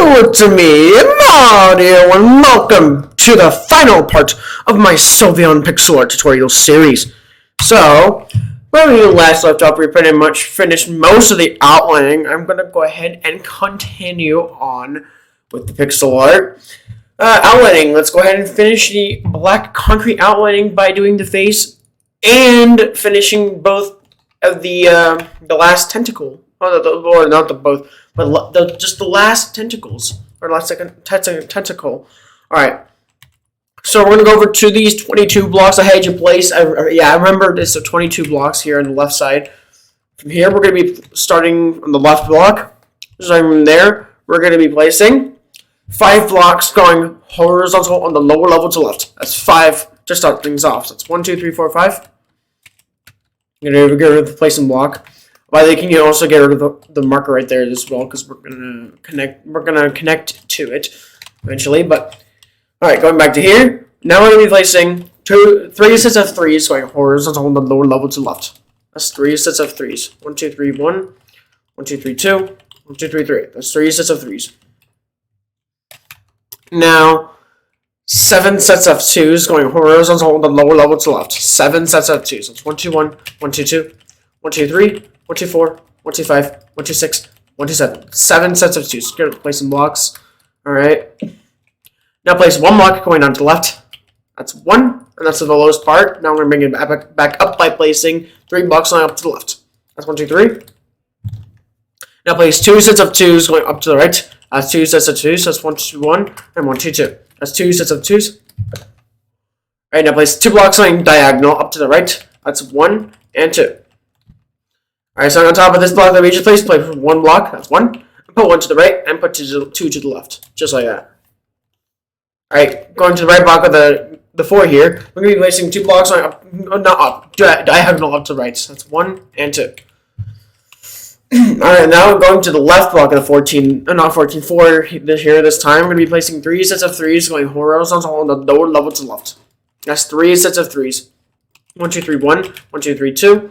Hello to me, Mario, and welcome to the final part of my Sylveon pixel art tutorial series. So, when we last left off, we pretty much finished most of the outlining. I'm going to go ahead and continue on with the pixel art. Outlining, let's go ahead and finish the black concrete outlining by doing the face and finishing both of the last tentacle. Or not the both, but just the last tentacles, or last second tentacle. Alright, so we're going to go over to these 22 blocks I had you place. I remember there's 22 blocks here on the left side. From here, we're going to be starting on the left block. Starting from there, we're going to be placing 5 blocks going horizontal on the lower level to left. That's 5 to start things off. So it's 1, 2, 3, 4, 5. You're going to get rid of the placing block. By the way, you can also get rid of the marker right there as well, because we're gonna connect to it eventually. But all right, going back to here. Now we're gonna be placing 3 sets of 3s going horizontal on the lower level to left. That's 3 sets of 3s. 1, 2, 3, 1. 1, 2, 3, 2. 1, 2, 3, 3. That's 3 sets of 3s. Now 7 sets of 2s going horizontal on the lower level to left. 7 sets of 2s. That's 1, 2, 1. 1, 2, 2. 1, 2, 3. 1, 2, 4, 1, 2, 5, 1, 2, 6, 1, 2, 7. 7 sets of 2s. Good, place some blocks. Alright. Now place 1 block going down to the left. That's 1, and that's the lowest part. Now we're going to bring it back up by placing 3 blocks going up to the left. That's 1, 2, 3. Now place 2 sets of 2s going up to the right. That's 2 sets of 2s. That's 1, 2, 1, and 1, 2, 2. That's 2 sets of 2s. Alright, now place 2 blocks going diagonal up to the right. That's 1 and 2. Alright, so on top of this block that we just placed, place 1 block, that's 1, put 1 to the right, and put 2 to the left, just like that. Alright, going to the right block of the 4 here, we're going to be placing 2 blocks on diagonal up to the right, so that's 1 and 2. Alright, now we're going to the left block of the 4 this time, we're going to be placing 3 sets of 3s going horizontal on the lower level to the left. That's 3 sets of 3s. 1, 2, 3, 1, 1, 2, 3, 2.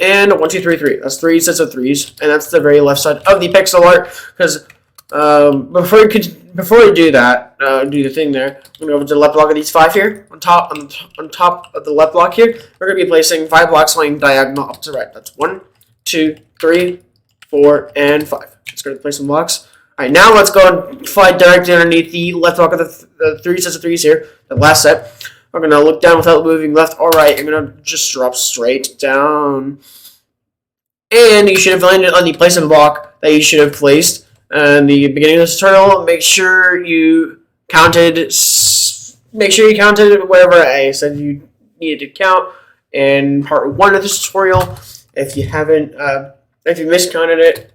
And 1, 2, 3, 3. That's 3 sets of 3s, and that's the very left side of the pixel art. Because before we do that, do the thing there, I'm gonna go over to the left block of these 5 here. On top of the left block here, we're gonna be placing 5 blocks going diagonal up to the right. That's 1, 2, 3, 4, and 5. Just gonna place some blocks. All right, now let's go and fly directly underneath the left block of the 3 sets of 3s here. The last set. We're going to look down without moving left or right. I'm going to just drop straight down. And you should have landed on the placement block that you should have placed in the beginning of this tutorial. Make sure you counted whatever I said you needed to count in part 1 of this tutorial. If you haven't, if you miscounted it,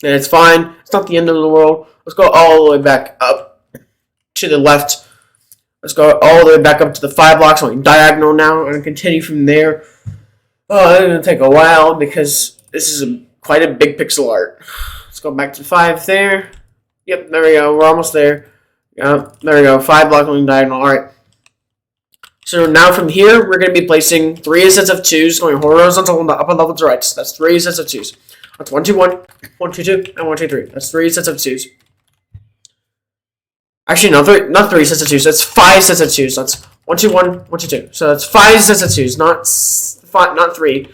then it's fine. It's not the end of the world. Let's go all the way back up to the left. Let's go all the way back up to the 5 blocks going diagonal now and continue from there. Oh, it's going to take a while because this is quite a big pixel art. Let's go back to 5 there. Yep, there we go. We're almost there. Yep, there we go. 5 blocks going diagonal. Alright. So now from here, we're going to be placing 3 sets of 2s going horizontal on the upper level to right. So that's 3 sets of 2s. That's 1, 2, 1, 1, 2, 2, and 1, 2, 3. That's 3 sets of 2s. Actually, no, not 3 sets of 2s. That's 5 sets of 2s. That's 1, 2, 1, 1, 2, 2. So that's 5 sets of 2s, not 3.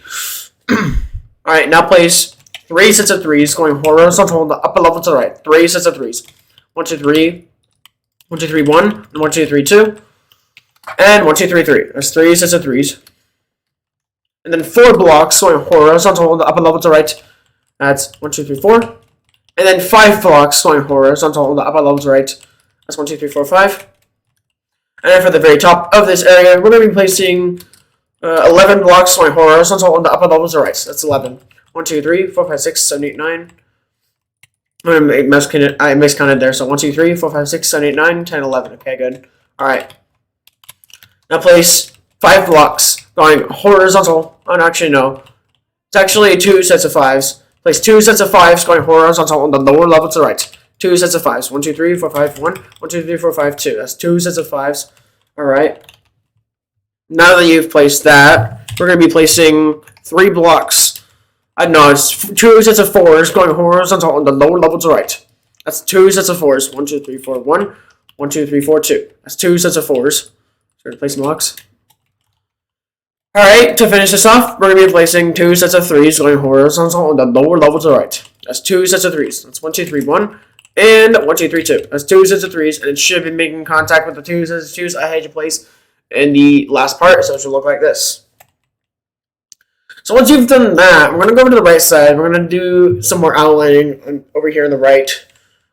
Alright, now place 3 sets of 3s going horizontal on the upper level to the right. 3 sets of 3s. 1, 2, 3. 1, 2, 3, 1. And 1, 2, 3, 2. And 1, 2, 3, 3. That's 3 sets of 3s. And then 4 blocks going horizontal on the upper level to the right. That's 1, 2, 3, 4. And then 5 blocks going horizontal on the upper level to the right. That's 1, 2, 3, 4, 5. And then for the very top of this area, we're going to be placing 11 blocks going horizontal on the upper levels to the right. So that's 11. 1, 2, 3, 4, 5, 6, 7, 8, 9. I miscounted there. So 1, 2, 3, 4, 5, 6, 7, 8, 9, 10, 11. Okay, good. Alright. Now place 5 blocks going horizontal. Oh, no, actually, no. It's actually 2 sets of 5s. Place 2 sets of 5s going horizontal on the lower level to the right. 2 sets of 5s. 1, 2, 3, 4, 5, 1. 1, 2, 3, 4, 5, 2. That's 2 sets of 5s. Alright. Now that you've placed that, we're going to be placing 3 blocks. No, it's 2 sets of 4s going horizontal on the lower level to the right. That's 2 sets of 4s. 1, 2, 3, 4, 1. 1, 2, 3, 4, 2. That's 2 sets of 4s. So we're going to place some blocks. Alright, to finish this off, we're going to be placing 2 sets of 3s going horizontal on the lower level to the right. That's 2 sets of 3s. That's 1, 2, 3, 1. And 1, 2, 3, 2. That's 2 sets of 3s, and it should be making contact with the 2 sets of 2s I had to place in the last part, so it should look like this. So once you've done that, we're going to go over to the right side. We're going to do some more outlining over here on the right.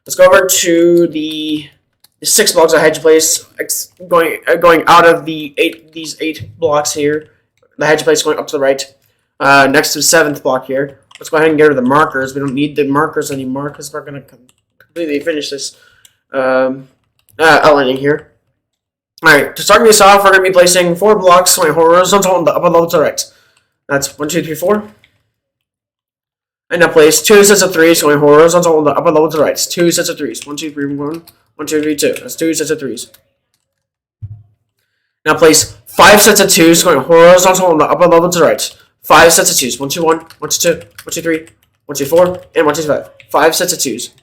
Let's go over to the 6 blocks I had to place, going out of these 8 blocks here. The hedge place going up to the right, next to the 7th block here. Let's go ahead and get rid of the markers. We don't need the markers anymore because we're going to completely finish this outlining here. Alright, to start this off, we're going to be placing 4 blocks going horizontal on the upper level to the right. That's 1, 2, 3, 4. And now place 2 sets of 3s going horizontal on the upper level to the right. 2 sets of 3s. 1, 2, 3, 1. 1, 2, 3, 2. That's 2 sets of 3s. Now place 5 sets of 2s going horizontal on the upper level to the right. 5 sets of 2s. 1, 2, 1, 1, 2, 2, 1, 2, 3, 1, 2, 4, and 1, 2, 5. 5 sets of 2s.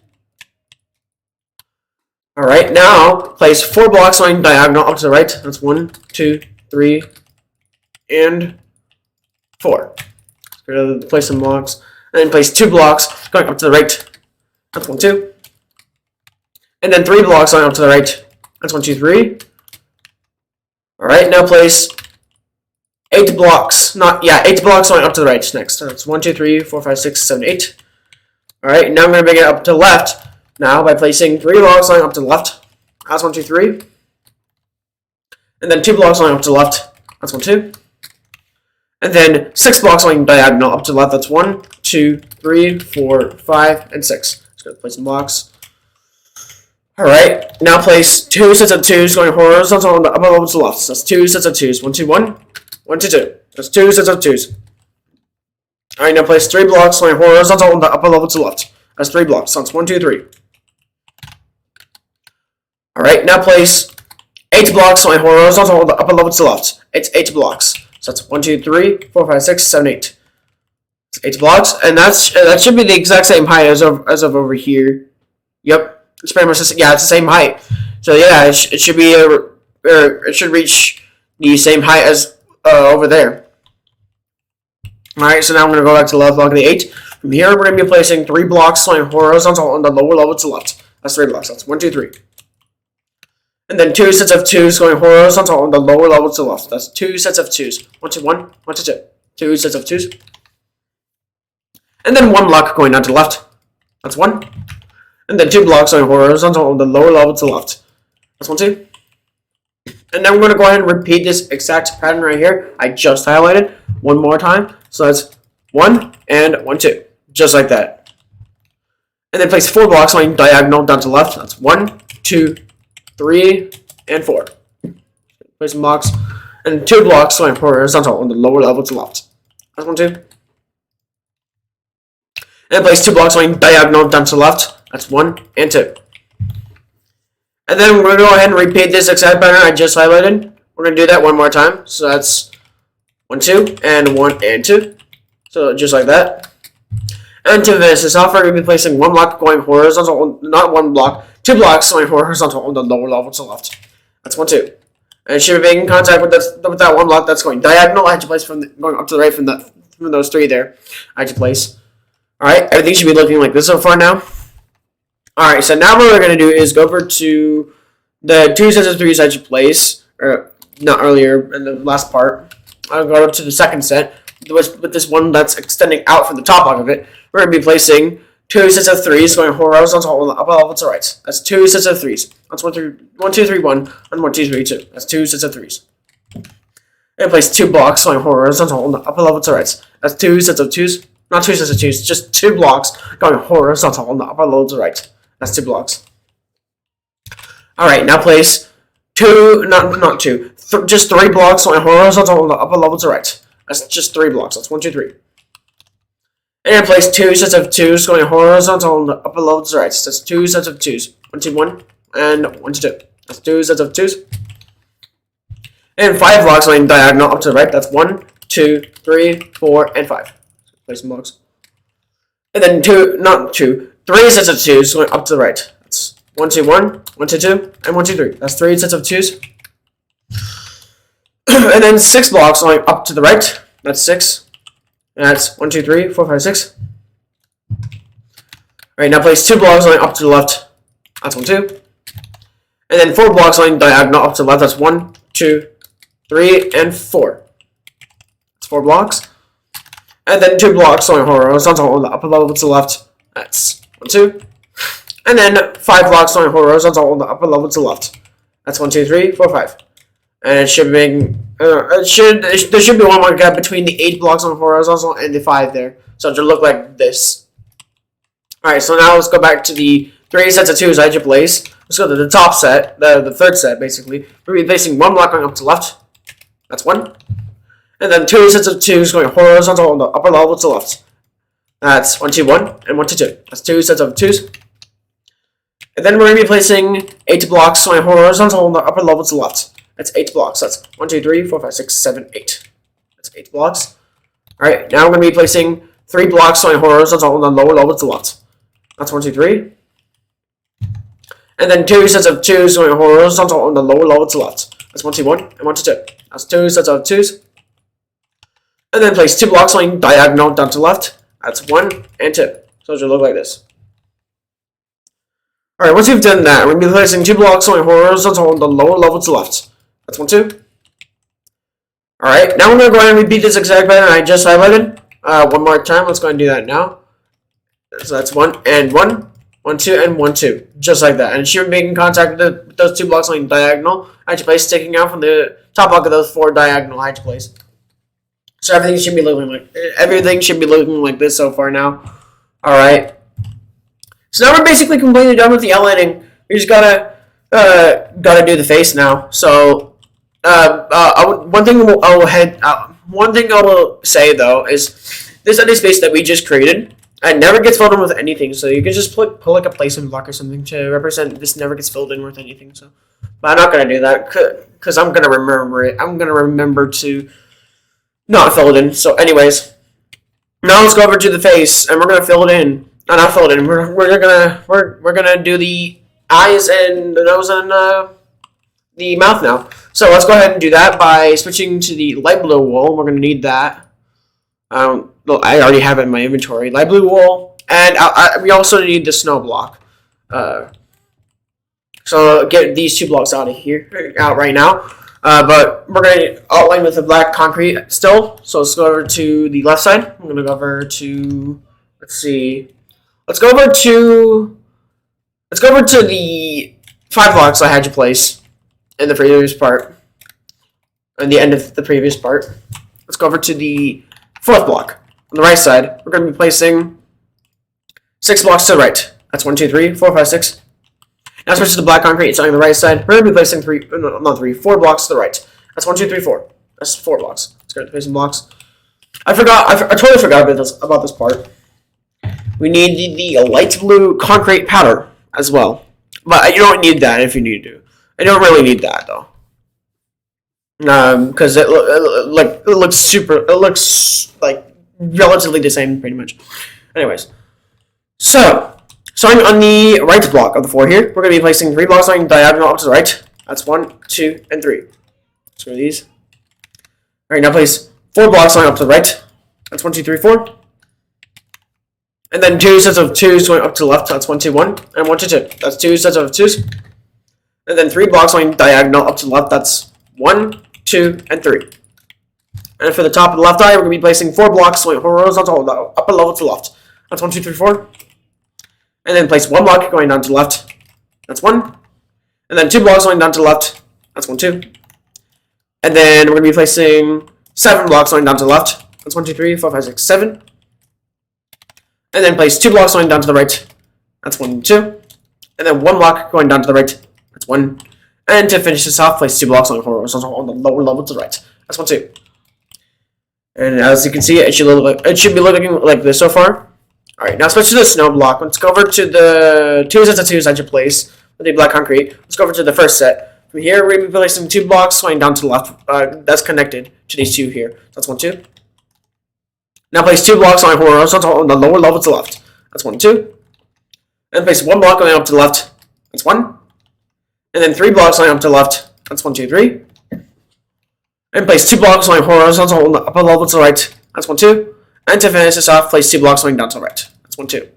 Alright, now place 4 blocks going diagonal up to the right. That's 1, 2, 3, and 4. Let's place some blocks. And then place 2 blocks going up to the right. That's 1, 2. And then 3 blocks going up to the right. That's 1, 2, 3. Alright, now place 8 blocks. 8 blocks going up to the right next. That's 1, 2, 3, 4, 5, 6, 7, 8. Alright, now I'm going to bring it up to the left. Now by placing 3 blocks going up to the left. That's 1, 2, 3. And then 2 blocks going up to the left. That's 1, 2. And then 6 blocks going diagonal up to the left. That's 1, 2, 3, 4, 5, and 6. Just going to place some blocks. Alright, now place 2 sets of 2s going horizontal on the upper level to the left. So that's 2 sets of 2s. 1, 2, 1. 1, 2, 2. That's 2 sets of 2s. Alright, now place 3 blocks going horizontal on the upper level to the left. That's 3 blocks. So that's 1, 2, 3. Alright, now place 8 blocks going horizontal on the upper level to the left. It's 8 blocks. So that's 1, 2, 3, 4, 5, 6, 7, 8. It's 8 blocks, and that should be the exact same height as of over here. Yep. It's pretty much it's the same height. So yeah, it should be it should reach the same height as over there. Alright, so now I'm going to go back to the left block of the 8. From here, we're going to be placing 3 blocks going horizontal on the lower level to the left. That's 3 blocks. That's 1, 2, 3. And then 2 sets of 2s going horizontal on the lower level to the left. That's 2 sets of 2s. 1, 2, 1, 1, 2, 2. 2 sets of 2s. And then 1 block going down to the left. That's 1. And then 2 blocks going horizontal on the lower level to the left. That's 1, 2. And then we're going to go ahead and repeat this exact pattern right here. I just highlighted one more time. So that's 1 and 1, 2. Just like that. And then place 4 blocks going diagonal down to the left. That's 1, 2, 3, and 4. Place some blocks. And 2 blocks going horizontal on the lower level to the left. That's 1, 2. And place 2 blocks going diagonal down to the left. That's 1 and 2. And then we're going to go ahead and repeat this exact pattern I just highlighted. We're going to do that one more time. So that's 1, 2, and 1 and 2. So just like that. And to finish this off, we're going to be placing 1 block going horizontal, not 1 block, 2 blocks going horizontal on the lower level to the left. That's 1, 2. And it should be making contact with that 1 block that's going diagonal. I had to place going up to the right from those 3 there. I had to place. Alright, everything should be looking like this so far now. Alright, so now what we're going to do is go over to the 2 sets of 3s I should place, or not earlier in the last part. I'll go up to the second set, with this one that's extending out from the top block of it. We're going to be placing 2 sets of 3s going horizontal on the upper level to the right. That's 2 sets of 3s. That's 1, 2, 3, 1, and 1, 2, 3, 2. That's 2 sets of 3s. And place 2 blocks going horizontal on the upper level to the right. That's 2 sets of 2s. Not 2 sets of 2s, just 2 blocks going horizontal on the upper level to the right. That's 2 blocks. Alright, now place 2, just 3 blocks going horizontal on the upper level to the right. That's just 3 blocks. That's 1, 2, 3. And place 2 sets of 2s going horizontal on the upper level to the right. That's 2 sets of 2s. 1, 2, 1, and 1, 2, 2. That's 2 sets of 2s. And 5 blocks going diagonal up to the right. That's 1, 2, 3, 4, and 5. Place some blocks. And then 3 three sets of twos going up to the right. That's 1, 2, 1, 1, 2, 2, and 1, 2, 3. That's three sets of twos. And then 6 blocks going up to the right. That's 6. And that's 1, 2, 3, 4, 5, 6. Alright, now place 2 blocks going up to the left. That's 1, 2. And then 4 blocks going diagonal up to the left. That's 1, 2, 3, and 4. That's 4 blocks. And then 2 blocks going horizontal on the upper level to the left. That's 1, 2. And then 5 blocks going horizontal on the upper level to the left. That's 1, 2, 3, 4, 5. And it should be there should be one more gap between the 8 blocks on horizontal and the 5 there. So it should look like this. Alright, so now let's go back to the 3 sets of 2s I had to place. Let's go to the top set, the third set basically. We're going to be placing 1 block going up to the left. That's 1. And then 2 sets of 2s going horizontal on the upper level to the left. That's 1, 2, 1, and 1, 2, 2. That's 2 sets of 2s. And then we're going to be placing 8 blocks going horizontal on the upper level to the left. That's 8 blocks. That's 1, 2, 3, 4, 5, 6, 7, 8. That's 8 blocks. Alright, now we're going to be placing 3 blocks going horizontal on the lower level to the left. That's 1, 2, 3. And then 2 sets of 2s going horizontal on the lower level to the left. That's 1, 2, 1, and 1, 2, 2. That's 2 sets of 2s. And then place 2 blocks going diagonal down to the left. That's 1 and 2. So it should look like this. Alright, once we've done that, we're going to be placing 2 blocks going horizontal on the lower level to the left. That's 1, 2. Alright, now we're going to go ahead and repeat this exact pattern I just highlighted. One more time. Let's go ahead and do that now. So that's 1 and 1. 1, 2, and 1, 2. Just like that. And it should be making contact with those 2 blocks going diagonal. I had to place sticking out from the top block of those 4 diagonal I had to place. So everything should be looking like this so far now. Alright. So now we're basically completely done with the outlining. We just gotta do the face now. So one thing I will say though is this empty space that we just created, it never gets filled in with anything. So you can just put like a placement block or something to represent this never gets filled in with anything. So, but I'm not gonna do that because I'm gonna remember it. I'm gonna remember to not fill it in. So, anyways, now let's go over to the face and we're gonna fill it in. Not fill it in. We're gonna do the eyes and the nose and the mouth now. So let's go ahead and do that by switching to the light blue wool. We're gonna need that. Well, I already have it in my inventory. Light blue wool, and we also need the snow block. So get these 2 blocks out right now. But we're gonna outline with the black concrete still. So let's go over to the left side. I'm gonna go over to Let's go over to the 5 blocks I had you place in the previous part. At the end of the previous part. Let's go over to the 4th block. On the right side, we're going to be placing 6 blocks to the right. That's 1, 2, 3, 4, 5, 6. Now switch to the black concrete. It's on the right side. We're going to be placing 4 blocks to the right. That's 1, 2, 3, 4. That's 4 blocks. Let's go to place some blocks. I totally forgot about this part. We need the light blue concrete powder as well. But you don't need that if you need to. I don't really need that though. Because it looks like relatively the same pretty much. Anyways. So, starting on the right block of the 4 here, we're going to be placing 3 blocks going diagonal up to the right. That's 1, 2, and 3. Screw these. Alright, now place 4 blocks going up to the right. That's 1, 2, 3, 4. And then 2 sets of 2s going up to the left. That's 1, 2, 1, and 1, 2, 2. That's 2 sets of 2s. And then 3 blocks going diagonal up to the left. That's 1, 2, and 3. And for the top of the left eye, we're going to be placing 4 blocks going horizontal on the upper level to the left. That's 1, 2, 3, 4. And then place 1 block going down to the left. That's 1. And then 2 blocks going down to the left. That's 1, 2. And then we're going to be placing 7 blocks going down to the left. That's 1, 2, 3, 4, 5, 6, 7. And then place 2 blocks going down to the right. That's 1, 2. And then 1 block going down to the right. That's 1. And to finish this off, place 2 blocks on horizontal on the lower level to the right. That's 1, 2. And as you can see, it should be looking like this so far. Alright, now switch to the snow block. Let's go over to the 2 sets of 2s I should place with the black concrete. Let's go over to the first set. From here, we're going to be placing 2 blocks going down to the left. That's connected to these 2 here. So that's 1, 2. Now place 2 blocks on horizontal on the lower level to the left. That's 1, 2. And place 1 block going up to the left. That's 1. And then 3 blocks going up to the left. That's 1, 2, 3. And place 2 blocks going horizontal on the upper level to the right. That's 1, 2. And to finish this off, place 2 blocks going down to the right. That's 1, 2.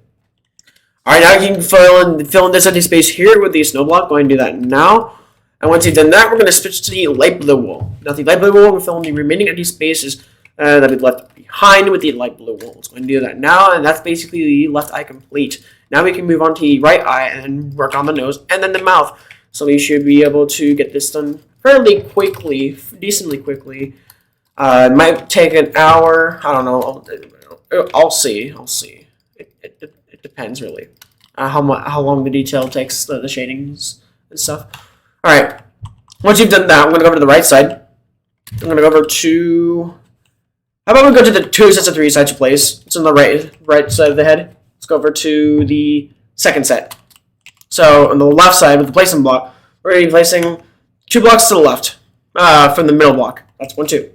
Alright, now you can fill in this empty space here with the snow block. Go ahead and do that now. And once you've done that, we're going to switch to the light blue wall. Now, the light blue wall will fill in the remaining empty spaces that we left behind with the light blue wall. Let's go ahead and do that now, and that's basically the left eye complete. Now we can move on to the right eye and work on the nose and then the mouth. So we should be able to get this done fairly quickly, decently quickly. It might take an hour. I don't know. I'll see. It depends really. How long the detail takes, the shadings and stuff. All right. Once you've done that, I'm gonna go over to the right side. I'm gonna go over to. How about we go to the 2 sets of 3 sides you place? It's on the right side of the head. Let's go over to the second set. So on the left side with the placement block, we're gonna be placing 2 blocks to the left from the middle block. That's 1, 2.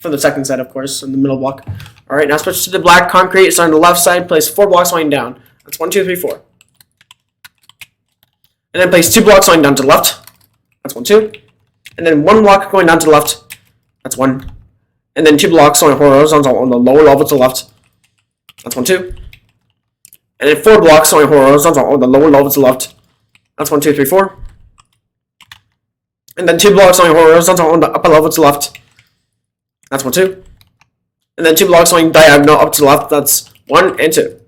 From the second set, of course, in the middle block. All right, now switch to the black concrete. So on the left side, place 4 blocks lying down. That's 1, 2, 3, 4. And then place 2 blocks lying down to the left. That's 1, 2. And then 1 block going down to the left. That's 1. And then 2 blocks going horizontal on the lower level to the left. That's 1, 2. And then 4 blocks going horizontal on the lower level to the left. That's 1, 2, 3, 4. And then 2 blocks going horizontal on the upper level to the left. That's 1, 2. And then 2 blocks going diagonal up to the left. That's 1 and 2.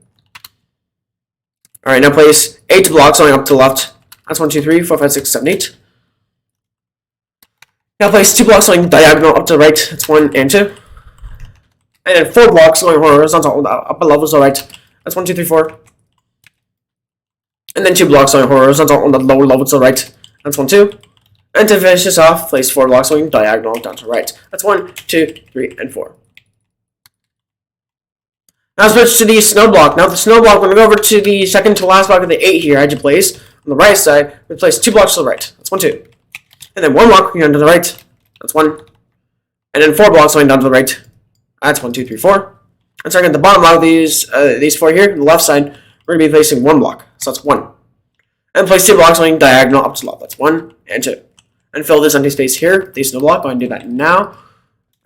Alright, now place 8 blocks going up to the left. That's 1, 2, 3, 4, 5, 6, 7, 8. Now place 2 blocks going diagonal up to the right. That's 1 and 2. And then 4 blocks going horizontal on the upper levels to the right. That's 1, 2, 3, 4. And then 2 blocks going horizontal on the lower level to the right. That's 1, 2. And to finish this off, place 4 blocks going diagonal down to the right. That's 1, 2, 3, and 4. Now switch to the snow block. Now the snow block, we're going to go over to the second to last block of the 8 here. I just place on the right side. We place 2 blocks to the right. That's 1, 2. And then 1 block going down to the right. That's 1. And then 4 blocks going down to the right. That's 1, 2, 3, 4. And starting at the bottom of these 4 here, the left side, we're going to be placing 1 block. So that's 1. And place 2 blocks going diagonal up to the left. That's 1 and 2. And fill this empty space here, the snow block. Go ahead and do that now.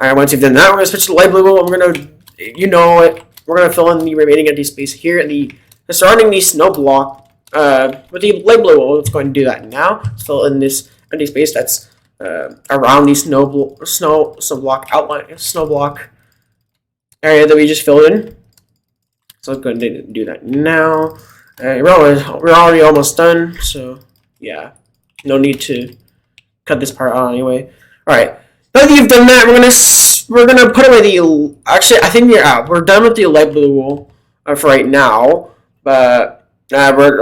Alright, once you've done that, we're going to switch to the light blue, and we're going to, you know it, we're going to fill in the remaining empty space here, and surrounding the snow block with the light blue. Let's go ahead and do that now. Let's fill in this empty space that's around the snow block outline, snow block area that we just filled in. So let's go ahead and do that now. We're already almost done, so yeah, no need to cut this part out anyway. All right, now that you've done that, we're gonna put away the. Actually, I think we're done with the light blue wool for right now, but we're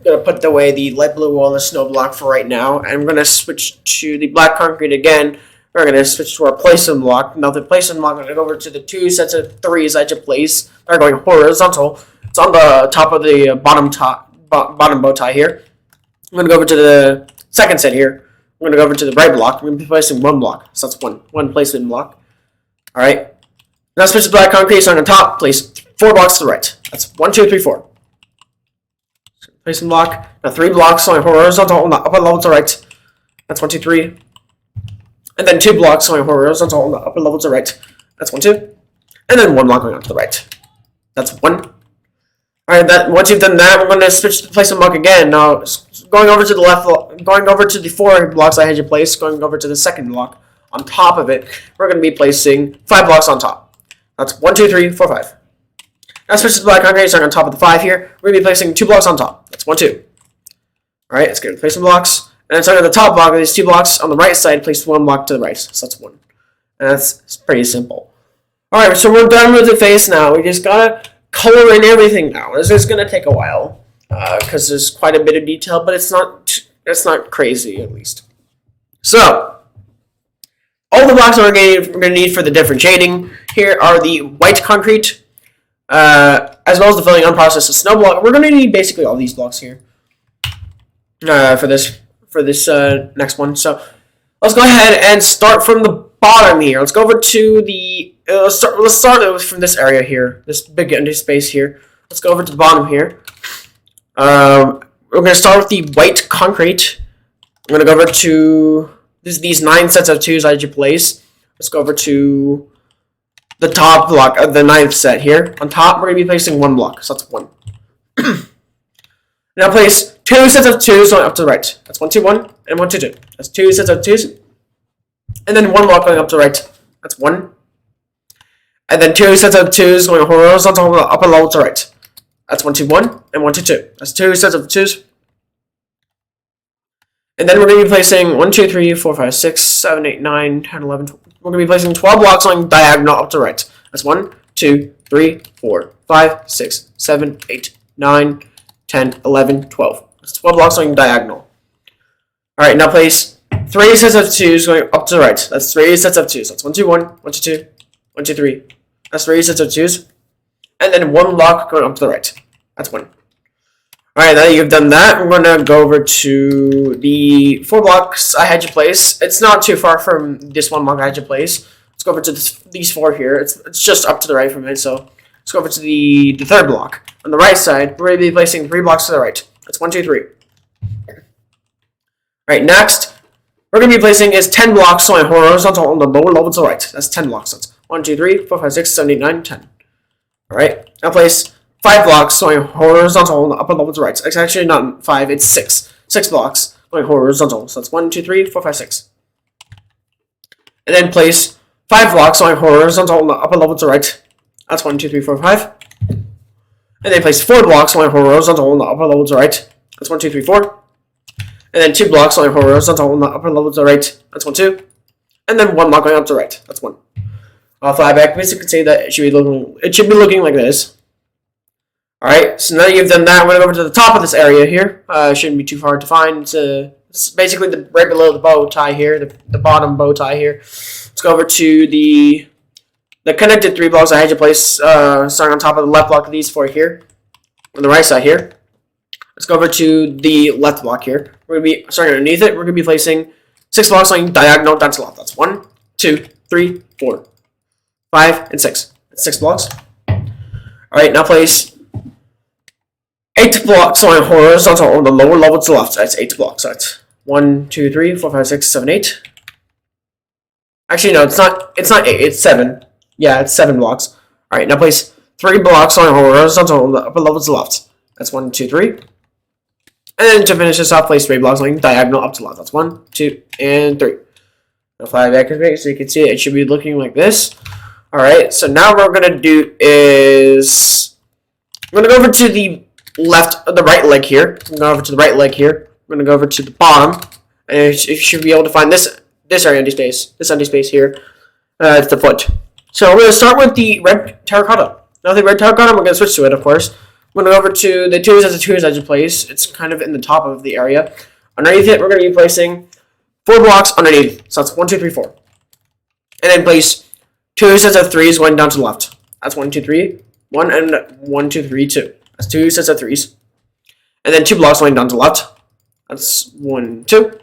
gonna put away the light blue wool and the snow block for right now, and we're gonna switch to the black concrete again. We're gonna switch to our placement block. Now the placement block, I'm gonna go over to the 2 sets of 3s I just placed. They're going horizontal. It's on the top of the bottom bow tie here. I'm gonna go over to the second set here. I'm going to go over to the right block. We're going to be placing 1 block. So that's one placement block. Alright. Now switch to black concrete. So on the top, place 4 blocks to the right. That's 1, 2, 3, 4. Placement block. Now 3 blocks on horizontal on the upper level to the right. That's 1, 2, 3. And then 2 blocks going horizontal on the upper level to the right. That's 1, 2. And then 1 block going on to the right. That's 1. Alright, once you've done that, we're going to switch to the placement block again. Now, going over to the left, going over to the 4 blocks I had you place, going over to the second block on top of it, we're going to be placing 5 blocks on top. That's 1, 2, 3, 4, 5. Now switch to the black concrete, starting on top of the 5 here, we're going to be placing 2 blocks on top. That's 1, 2. Alright, let's get the placement blocks. And then starting at the top block of these 2 blocks on the right side, place 1 block to the right. So that's 1. And that's pretty simple. Alright, so we're done with the face now. We just gotta color in everything now. This is gonna take a while because there's quite a bit of detail, but it's not crazy at least. So all the blocks we're gonna need for the different shading here are the white concrete, as well as the filling unprocessed snow block. We're gonna need basically all these blocks here for this next one. So let's go ahead and start from the bottom here. Let's go over to the let's start from this area here, this big empty space here. Let's go over to the bottom here. We're gonna start with the white concrete. I'm gonna go over to these 9 sets of 2s I should place. Let's go over to the top block of the 9th set here. On top, we're gonna be placing 1 block, so that's 1. Now place 2 sets of 2s going up to the right. That's 1, 2, 1, and 1, 2, 2. That's 2 sets of 2s. And then 1 block going up to the right. That's 1. And then 2 sets of 2s going horizontal up and low to the right. That's 1, 2, 1, and 1, 2, 2. That's 2 sets of 2s. And then we're going to be placing 1, 2, 3, 4, 5, 6, 7, 8, 9, 10, 11, 12. We're going to be placing 12 blocks on diagonal up to the right. That's 1, 2, 3, 4, 5, 6, 7, 8, 9, 10, 11, 12. That's 12 blocks on diagonal. Alright, now place 3 sets of 2s going up to the right. That's 3 sets of 2s. That's 1, 2, 1, 1, 2, 2, 1, 2, 3. That's 3 sets of 2s. And then 1 block going up to the right. That's 1. Alright, now that you've done that, I'm going to go over to the 4 blocks I had you place. It's not too far from this 1 block I had you place. Let's go over to these 4 here. It's just up to the right from it, so let's go over to the 3rd block. On the right side, we're going to be placing 3 blocks to the right. That's 1, 2, 3. Alright, next, we're going to be placing is 10 blocks on horizontal on the lower level to the right. That's 10 blocks. That's 1, 2, 3, 4, 5, 6, 7, 8, 9, 10. Alright, now place 5 blocks going horizontal on the upper level to the right. It's actually not 5, it's 6. 6 blocks going horizontal. So that's 1, 2, 3, 4, 5, 6. And then place 5 blocks going horizontal on the upper level to the right. That's 1, 2, 3, 4, 5. And then place 4 blocks going horizontal on the upper level to the right. That's 1, 2, 3, 4. And then 2 blocks going horizontal on the upper level to the right. That's 1, 2. And then 1 block going up to the right. That's 1. I'll fly back. Basically, say that it should be looking like this. Alright, so now that you've done that, we're going to go over to the top of this area here. Shouldn't be too hard to find. It's basically right below the bow tie here, the bottom bow tie here. Let's go over to the connected 3 blocks I had you place, starting on top of the left block of these 4 here. On the right side here. Let's go over to the left block here. We're going to be starting underneath it. We're going to be placing 6 blocks on diagonal down to left. That's 1, 2, 3, 4, 5, and 6. That's 6 blocks. Alright, now place 8 blocks on horizontal on the lower level to the left. That's 8 blocks. That's 1, 2, 3, 4, 5, 6, 7, 8. Actually, no, it's not 8. It's 7. Yeah, it's 7 blocks. Alright, now place 3 blocks on horizontal on the upper level to the left. That's 1, 2, 3. And then to finish this off, place 3 blocks on diagonal up to the left. That's 1, 2, and 3. I'll fly back a so you can see it. It should be looking like this. Alright, so now what we're going to do is I'm going to go over to the right leg here. I'm going to go over to the right leg here. I'm going to go over to the bottom. And you should be able to find this area empty space. This empty space here. It's the foot. So we're going to start with the red terracotta. Now the red terracotta, we're going to switch to it, of course. I'm going to go over to the 2s as a 2s I just placed. It's kind of in the top of the area. Underneath it, we're going to be placing 4 blocks underneath. So that's 1, 2, 3, 4. And then place 2 sets of 3s going down to the left. That's 1, 2, 3, 1, and 1, 2, 3, 2. That's 2 sets of 3s. And then 2 blocks going down to the left. That's 1, 2.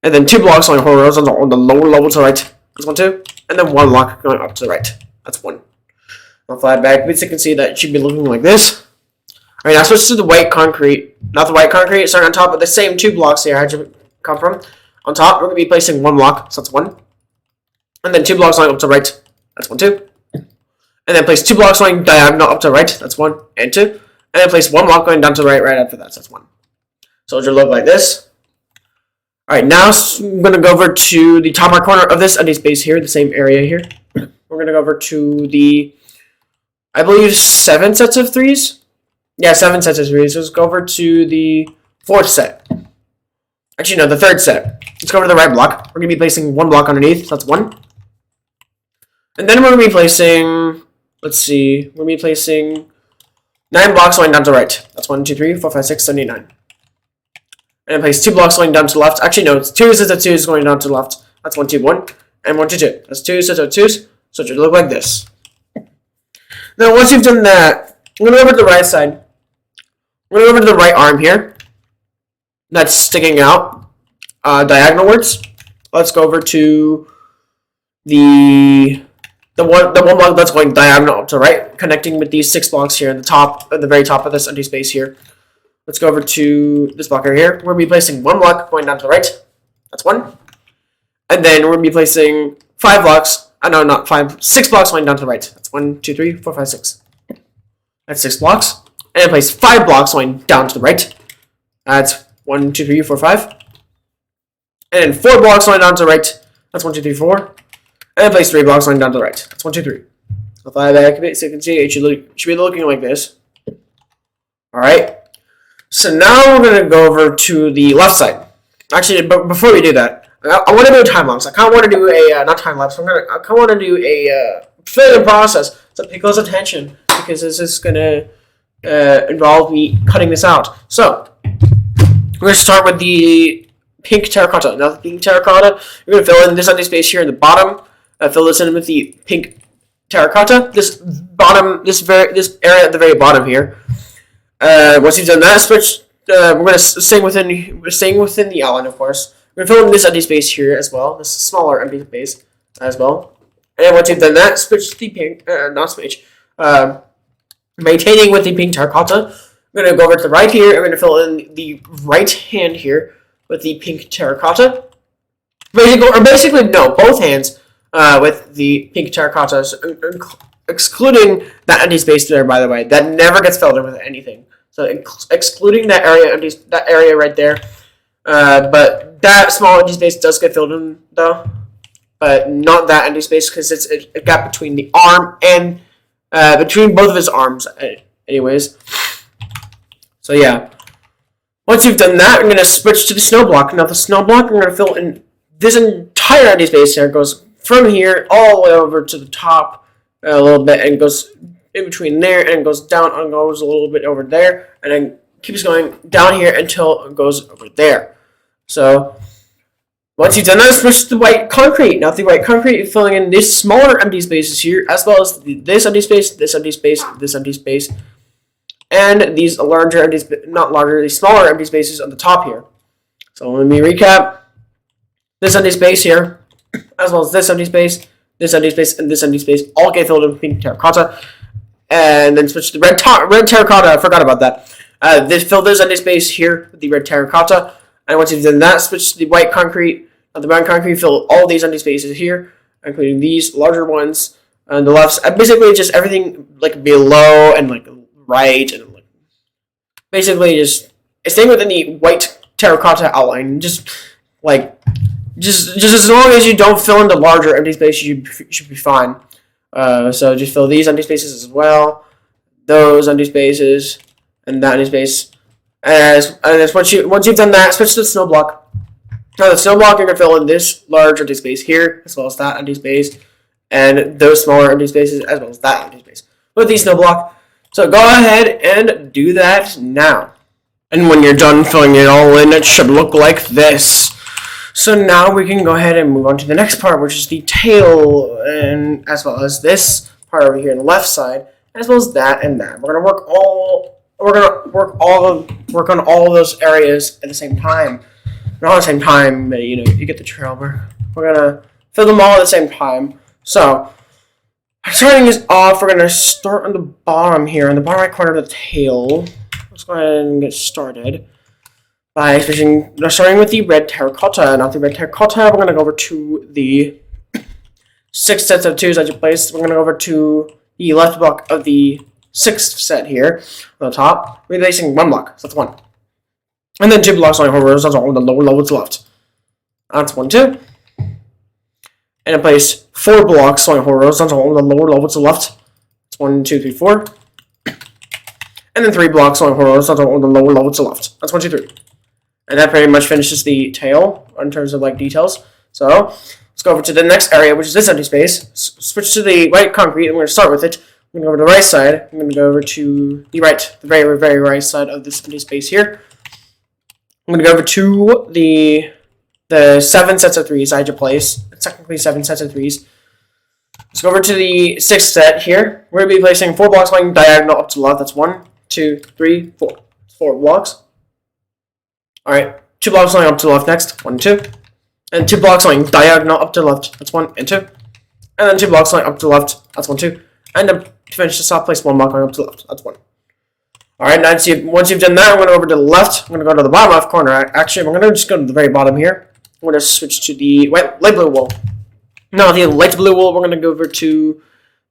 And then 2 blocks going horizontal on the lower level to the right. That's 1, 2. And then 1 block going up to the right. That's 1. I'll fly back. But you can see that it should be looking like this. Alright, now switch to the white concrete. Not the white concrete, starting on top of the same 2 blocks here I should come from. On top, we're going to be placing 1 block. So that's 1. And then 2 blocks going up to the right. That's 1, 2. And then place 2 blocks going diagonal up to the right. That's 1 and 2. And then place 1 block going down to the right after that. So that's 1. So it should look like this. Alright, now I'm going to go over to the top right corner of this empty space here, the same area here. We're going to go over to the, I believe, 7 sets of 3s. Yeah, 7 sets of 3s. So let's go over to the 4th set. Actually, no, the 3rd set. Let's go over to the right block. We're going to be placing 1 block underneath. So that's 1. And then we're going to be placing, let's see, we're going to be placing 9 blocks going down to the right. That's 1, 2, 3, 4, 5, 6, 7, 8, 9. And then place 2 blocks going down to the left. Actually, no, it's 2 sets of 2s going down to the left. That's 1, 2, 1. And 1, 2, 2. That's 2 sets of 2s. So it should look like this. Now, once you've done that, I'm going to go over to the right side. I'm going to go over to the right arm here. That's sticking out diagonalwards. Let's go over to the one block that's going diagonal up to the right, connecting with these 6 blocks here at the top, at the very top of this empty space here. let's go over to this block right here. We're going to be placing 1 block going down to the right. That's 1. And then we're going to be placing 5 blocks. No, not 5. 6 blocks going down to the right. That's 1, 2, 3, 4, 5, 6. That's 6 blocks. And then place 5 blocks going down to the right. That's 1, 2, 3, 4, 5. And then 4 blocks going down to the right. That's 1, 2, 3, 4. And then place 3 blocks going down to the right. That's 1, 2, 3. So if I activate, so you can see it should be looking like this. Alright. So now we're going to go over to the left side. Actually, but before we do that, I want to do a time lapse. I kind of want to do a, not time lapse, I kind of want to do a fill-in process. So pay close attention, because this is going to involve me cutting this out. So, we're going to start with the pink terracotta. Now, the pink terracotta, you're going to fill in this empty space here in the bottom. Fill this in with the pink terracotta. This area at the very bottom here. Once you've done that, switch. We're going to stay within the outline, of course. We're going to fill in this empty space here as well. This smaller empty space as well. And once you've done that, switch the pink. Not switch. Maintaining with the pink terracotta. We're going to go over to the right here. I'm going to fill in the right hand here with the pink terracotta. Basically, no, both hands with the pink terracotta, excluding that empty space there, by the way. That never gets filled in with anything. So excluding that area right there. But that small empty space does get filled in, though. But not that empty space, because it's a gap between the arm and between both of his arms, anyways. So yeah. Once you've done that, I'm going to switch to the snow block. Now the snow block, I'm going to fill in this entire empty space here. It goes from here all the way over to the top a little bit, and goes in between there, and goes down and goes a little bit over there, and then keeps going down here until it goes over there. So once you've done that, switch to the white concrete. Now the white concrete, you're filling in these smaller empty spaces here, as well as this empty space, this empty space, this empty space, and these larger empty, not larger, these smaller empty spaces on the top here. So let me recap. This empty space here, as well as this empty space, this empty space, and this empty space, all get filled in with pink terracotta. And then switch to the red terracotta. I forgot about that. Fill this empty space here with the red terracotta. And once you've done that, switch to the white concrete. The brown concrete, fill all these empty spaces here, including these larger ones on the left. Basically, just everything like below and like right, and like basically just staying within the white terracotta outline. Just as long as you don't fill in the larger empty space, you should be fine. So just fill these empty spaces as well, those empty spaces, and that empty space. And once you've done that, switch to the snow block. Now the snow block, you're gonna fill in this large empty space here, as well as that empty space, and those smaller empty spaces, as well as that empty space with the snow block. So go ahead and do that now. And when you're done filling it all in, it should look like this. So now we can go ahead and move on to the next part, which is the tail, and as well as this part over here on the left side, as well as that and that. We're gonna work on all of those areas at the same time. Not at the same time, but you know, you get the trail. We're gonna fill them all at the same time. So starting this off, we're gonna start on the bottom here, on the bottom right corner of the tail. Let's go ahead and get started by starting with the red terracotta. Now the red terracotta, we're going to go over to the 6 sets of 2s I just placed. We're going to go over to the left block of the 6th set here on the top. We're placing 1 block, so that's 1. And then 2 blocks on horizontal on the lower level to the left. That's 1, 2. And then place 4 blocks on horizontal on the lower level to the left. That's 1, 2, 3, 4. And then 3 blocks on horizontal on the lower level to the left. That's 1, 2, 3. And that pretty much finishes the tail in terms of like details. So let's go over to the next area, which is this empty space. Switch to the white concrete, and we're going to start with it. I'm going to go over to the right side. I'm going to go over to the right, the very, very right side of this empty space here. I'm going to go over to the 7 sets of 3s I just placed. It's technically 7 sets of 3s. Let's go over to the 6th set here. We're going to be placing 4 blocks going diagonal up to the left. That's 1, 2, 3, 4. 4 blocks. Alright, 2 blocks going up to the left next. 1, 2. And 2 blocks going diagonal up to the left. That's 1 and 2. And then 2 blocks going up to the left. That's 1, 2. And then to finish this off, place 1 block going up to the left. That's 1. Alright, now once you've done that, I'm going to go over to the left. I'm going to go to the bottom left corner. Actually, I'm going to just go to the very bottom here. I'm going to switch to the light blue wool. Now, the light blue wool, we're going to go over to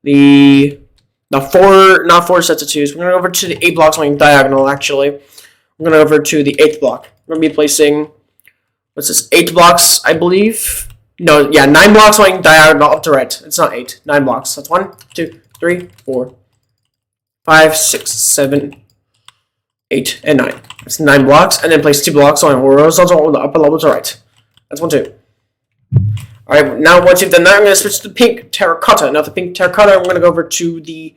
the not four sets of twos. We're going to go over to the 8 blocks going diagonal, actually. We're going to go over to the 8th block. We're going to be placing, what's this, 8 blocks, I believe? No, yeah, 9 blocks going diagonal up to right. It's not 8, 9 blocks. That's 1, 2, 3, 4, 5, 6, 7, 8, and 9. That's 9 blocks, and then place 2 blocks on horizontal on the upper level to right. That's 1, 2. Alright, now once you've done that, I'm going to switch to the pink terracotta. Now, the pink terracotta, I'm going to go over to the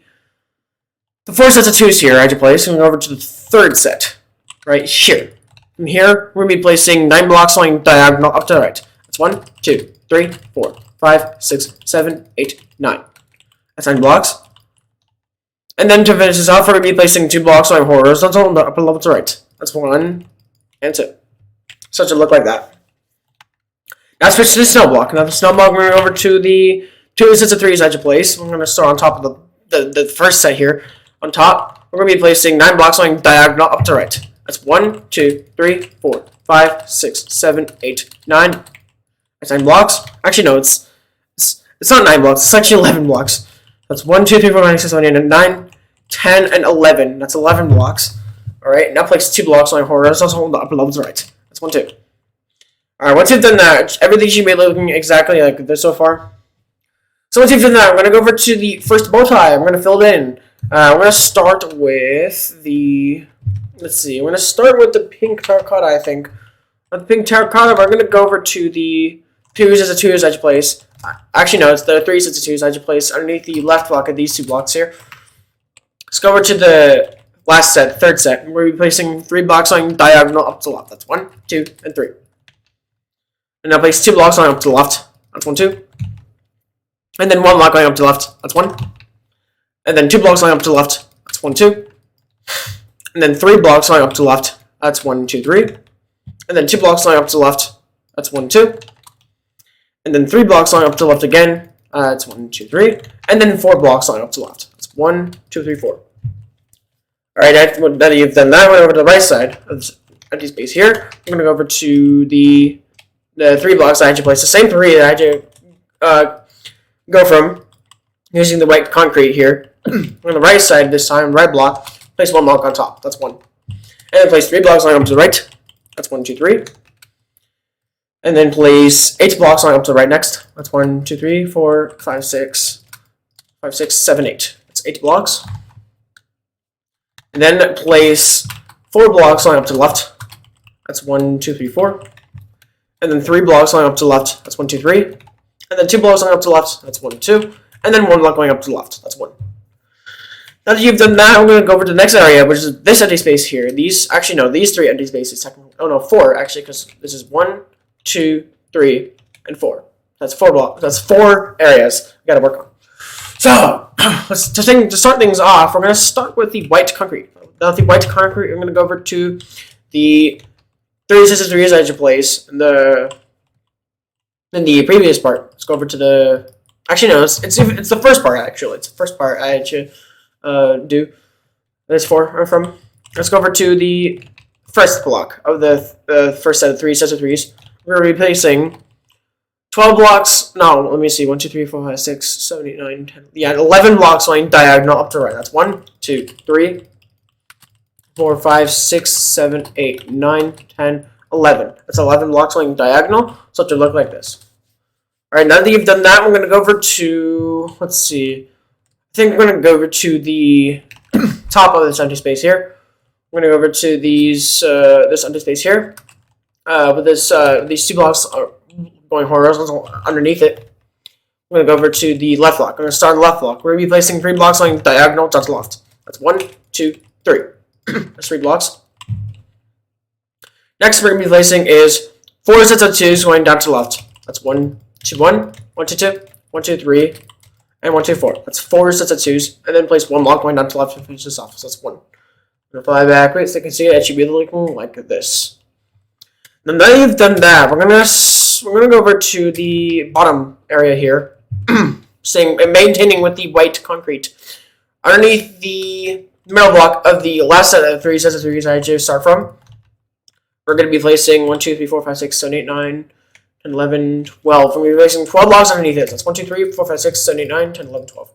4 sets of 2s here I just placed. I'm going to go over to the 3rd set, right here. From here, we're going to be placing 9 blocks going diagonal up to the right. That's 1, 2, 3, 4, 5, 6, 7, 8, 9. That's 9 blocks. And then to finish this off, we're going to be placing 2 blocks on horizontal on the upper level to right. That's 1 and 2. So it should look like that. Now switch to the snow block. Now the snow block, we're going over to the 2 sets of 3s I just placed. We're going to start on top of the first set here. On top, we're going to be placing 9 blocks going diagonal up to right. That's 1, 2, 3, 4, 5, 6, 7, 8, 9. That's 9 blocks. Actually, no, it's not 9 blocks. It's actually 11 blocks. That's 1, 2, 3, 4, 5, 6, 7, 8, 9, 10, and 11. That's 11 blocks. Alright, now place 2 blocks on horizontal on the upper level to right. That's 1, 2. Alright, once you've done that, everything should be looking exactly like this so far. So once you've done that, I'm going to go over to the first bow tie. I'm going to fill it in. I'm going to start with the... Let's see. I'm going to start with the pink terracotta, I think. With the pink terracotta, we're going to go over to the 2 sets of 2s I just placed. Actually, no, it's the 3 sets of 2s I just placed underneath the left block of these 2 blocks here. Let's go over to the last set, 3rd set. We're placing 3 blocks on diagonal up to the left. That's 1, 2, and 3. And now place 2 blocks on up to the left. That's 1, 2. And then 1 block going up to the left. That's 1. And then 2 blocks going up to the left. That's 1, 2. And then 3 blocks going up to the left. That's 1, 2, 3. And then 2 blocks going up to the left. That's 1, 2. And then 3 blocks going up to the left again. That's 1, 2, 3. And then 4 blocks going up to the left. That's 1, 2, 3, 4. Alright, now that you've done that, we're over to the right side of this empty space here. I'm going to go over to the 3 blocks I had to place. The same 3 that I had to go from using the white concrete here. On the right side this time, right block, place 1 block on top. That's 1. And then place 3 blocks on up to the right. That's 1, 2, 3. And then place 8 blocks on up to the right next. That's 1, 2, 3, 4, 5, 6, 7, 8. That's 8 blocks. And then place 4 blocks on up to the left. That's 1, 2, 3, 4. And then 3 blocks going up to the left. That's 1, 2, 3. And then 2 blocks going up to the left. That's 1, 2. And then 1 block going up to the left. That's 1. Now that you've done that, we're going to go over to the next area, which is this empty space here. These 3 empty spaces. Technically, oh no, 4 actually, because this is 1, 2, 3, and 4. That's 4 blocks. That's 4 areas we got to work on. So to start things off, we're going to start with the white concrete. Now the white concrete, we're going to go over to the 3 sets of 3s I just placed in the previous part. Let's go over to the. Actually, no, it's the first part. Actually, it's the first part I had to do. There's 4 from. Let's go over to the first block of the first set of 3 sets of 3s. We're going to be placing 12 blocks. No, let me see. 1, 2, 3, 4, 5, 6, 7, 8, 9, 10. Yeah, 11 blocks going diagonal up to right. That's 1, 2, 3, 4, 5, 6, 7, 8, 9, 10, 11. That's 11 blocks going diagonal, so it should look like this. Alright, now that you've done that, we're going to go over to, let's see, I think we're going to go over to the top of this empty space here. We're going to go over to this empty space here, with these 2 blocks are going horizontal underneath it. We're going to go over to the left block. I'm going to start the left block. We're going to be placing 3 blocks going diagonal to the left. That's 1, 2, 3. That's 3 blocks. Next we're going to be placing is 4 sets of 2s going down to the left. That's 1, 2, 1, 1, 2, 2, 1, 2, 3, and 1, 2, 4. That's 4 sets of 2s, and then place 1 block going down to the left to finish this off. So that's 1. I'm going to fly backwards so you can see it should be looking like this. Now that you've done that, we're gonna go over to the bottom area here, maintaining with the white concrete. Underneath the middle block of the last set of 3 sets of 3s I just start from. We're going to be placing 1, 2, 3, 4, 5, 6, 7, 8, 9, 10, 11, 12. We're going to be placing 12 blocks underneath it. That's 1, 2, 3, 4, 5, 6, 7, 8, 9, 10, 11, 12.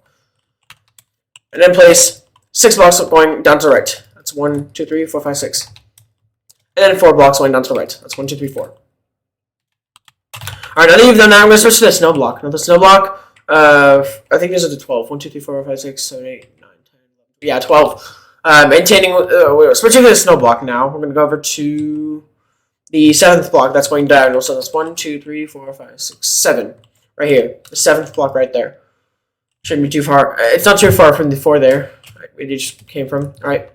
And then place 6 blocks going down to the right. That's 1, 2, 3, 4, 5, 6. And then 4 blocks going down to the right. That's 1, 2, 3, 4. Alright, now that you've done that, I'm going to switch to the snow block. Now the snow block, I think this is the 12. 1, 2, 3, 4, 5, 6, 7, 8, 9, 10, 11. Yeah, 12. Switching to the snow block now. We're going to go over to the 7th block that's going diagonal. So that's 1, 2, 3, 4, 5, 6, 7. Right here. The 7th block right there. Shouldn't be too far. It's not too far from the 4 there. Where it just came from. Alright.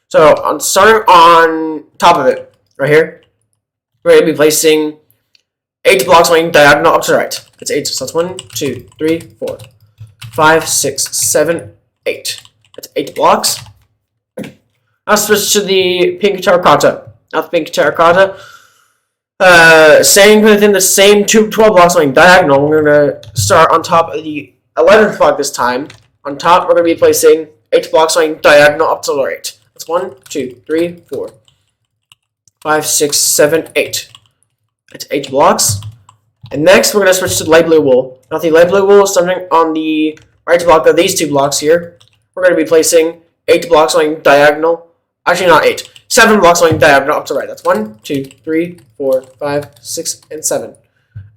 So, starting on top of it, right here, we're going to be placing 8 blocks going diagonal up to the right. It's 8. So that's 1, 2, 3, 4, 5, 6, 7, 8. That's 8 blocks. I'll switch to the pink terracotta. Now the pink terracotta, staying within the same 12 blocks going diagonal, we're going to start on top of the 11th block this time. On top, we're going to be placing 8 blocks going diagonal up to the right. That's 1, 2, 3, 4, 5, 6, 7, 8. That's 8 blocks. And next, we're going to switch to the light blue wool. Now the light blue wool, starting on the right block of these 2 blocks here, we're going to be placing 8 blocks going diagonal. Actually, not 8. 7 blocks going diagonal up to the right. That's 1, 2, 3, 4, 5, 6, and 7.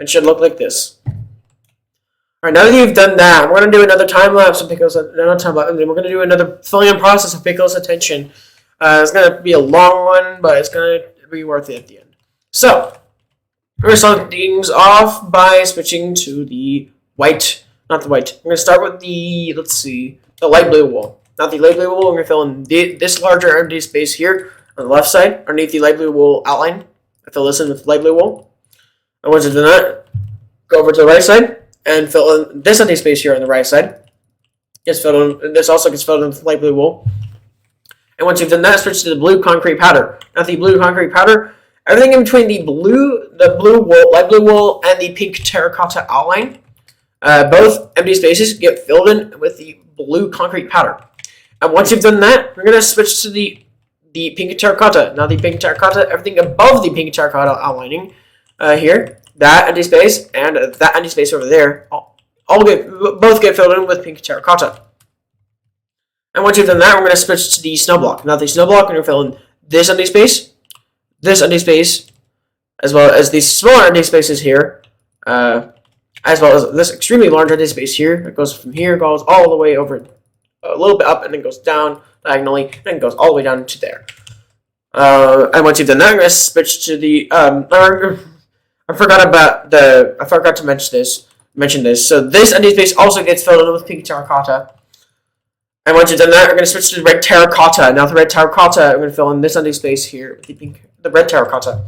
And should look like this. Alright, now that you've done that, we're going to do another time lapse of Pickle's, not time lapse, and then we're going to do another filling in process of Pickle's attention. It's going to be a long one, but it's going to be worth it at the end. So, we're going to start things off by switching to the white, not the white. We're going to start with the, the light blue wool. Now the light blue wool, we're going to fill in this larger empty space here on the left side, underneath the light blue wool outline. I fill this in with light blue wool. And once you've done that, go over to the right side and fill in this empty space here on the right side. This also gets filled in with light blue wool. And once you've done that, switch to the blue concrete powder. Now the blue concrete powder, everything in between the blue wool, light blue wool, and the pink terracotta outline, both empty spaces get filled in with the blue concrete powder. And once you've done that, we're going to switch to the pink terracotta. Now the pink terracotta, everything above the pink terracotta outlining here, that empty space and that empty space over there, both get filled in with pink terracotta. And once you've done that, we're going to switch to the snow block. Now the snow block, we're going to fill in this empty space, as well as these smaller empty spaces here, as well as this extremely large empty space here. It goes from here, goes all the way over a little bit up, and then goes down diagonally, and then goes all the way down to there. And once you've done that, I'm going to switch to the, I forgot to mention this. So this empty space also gets filled in with pink terracotta. And once you've done that, we're going to switch to the red terracotta. Now the red terracotta, I'm going to fill in this empty space here with the red terracotta.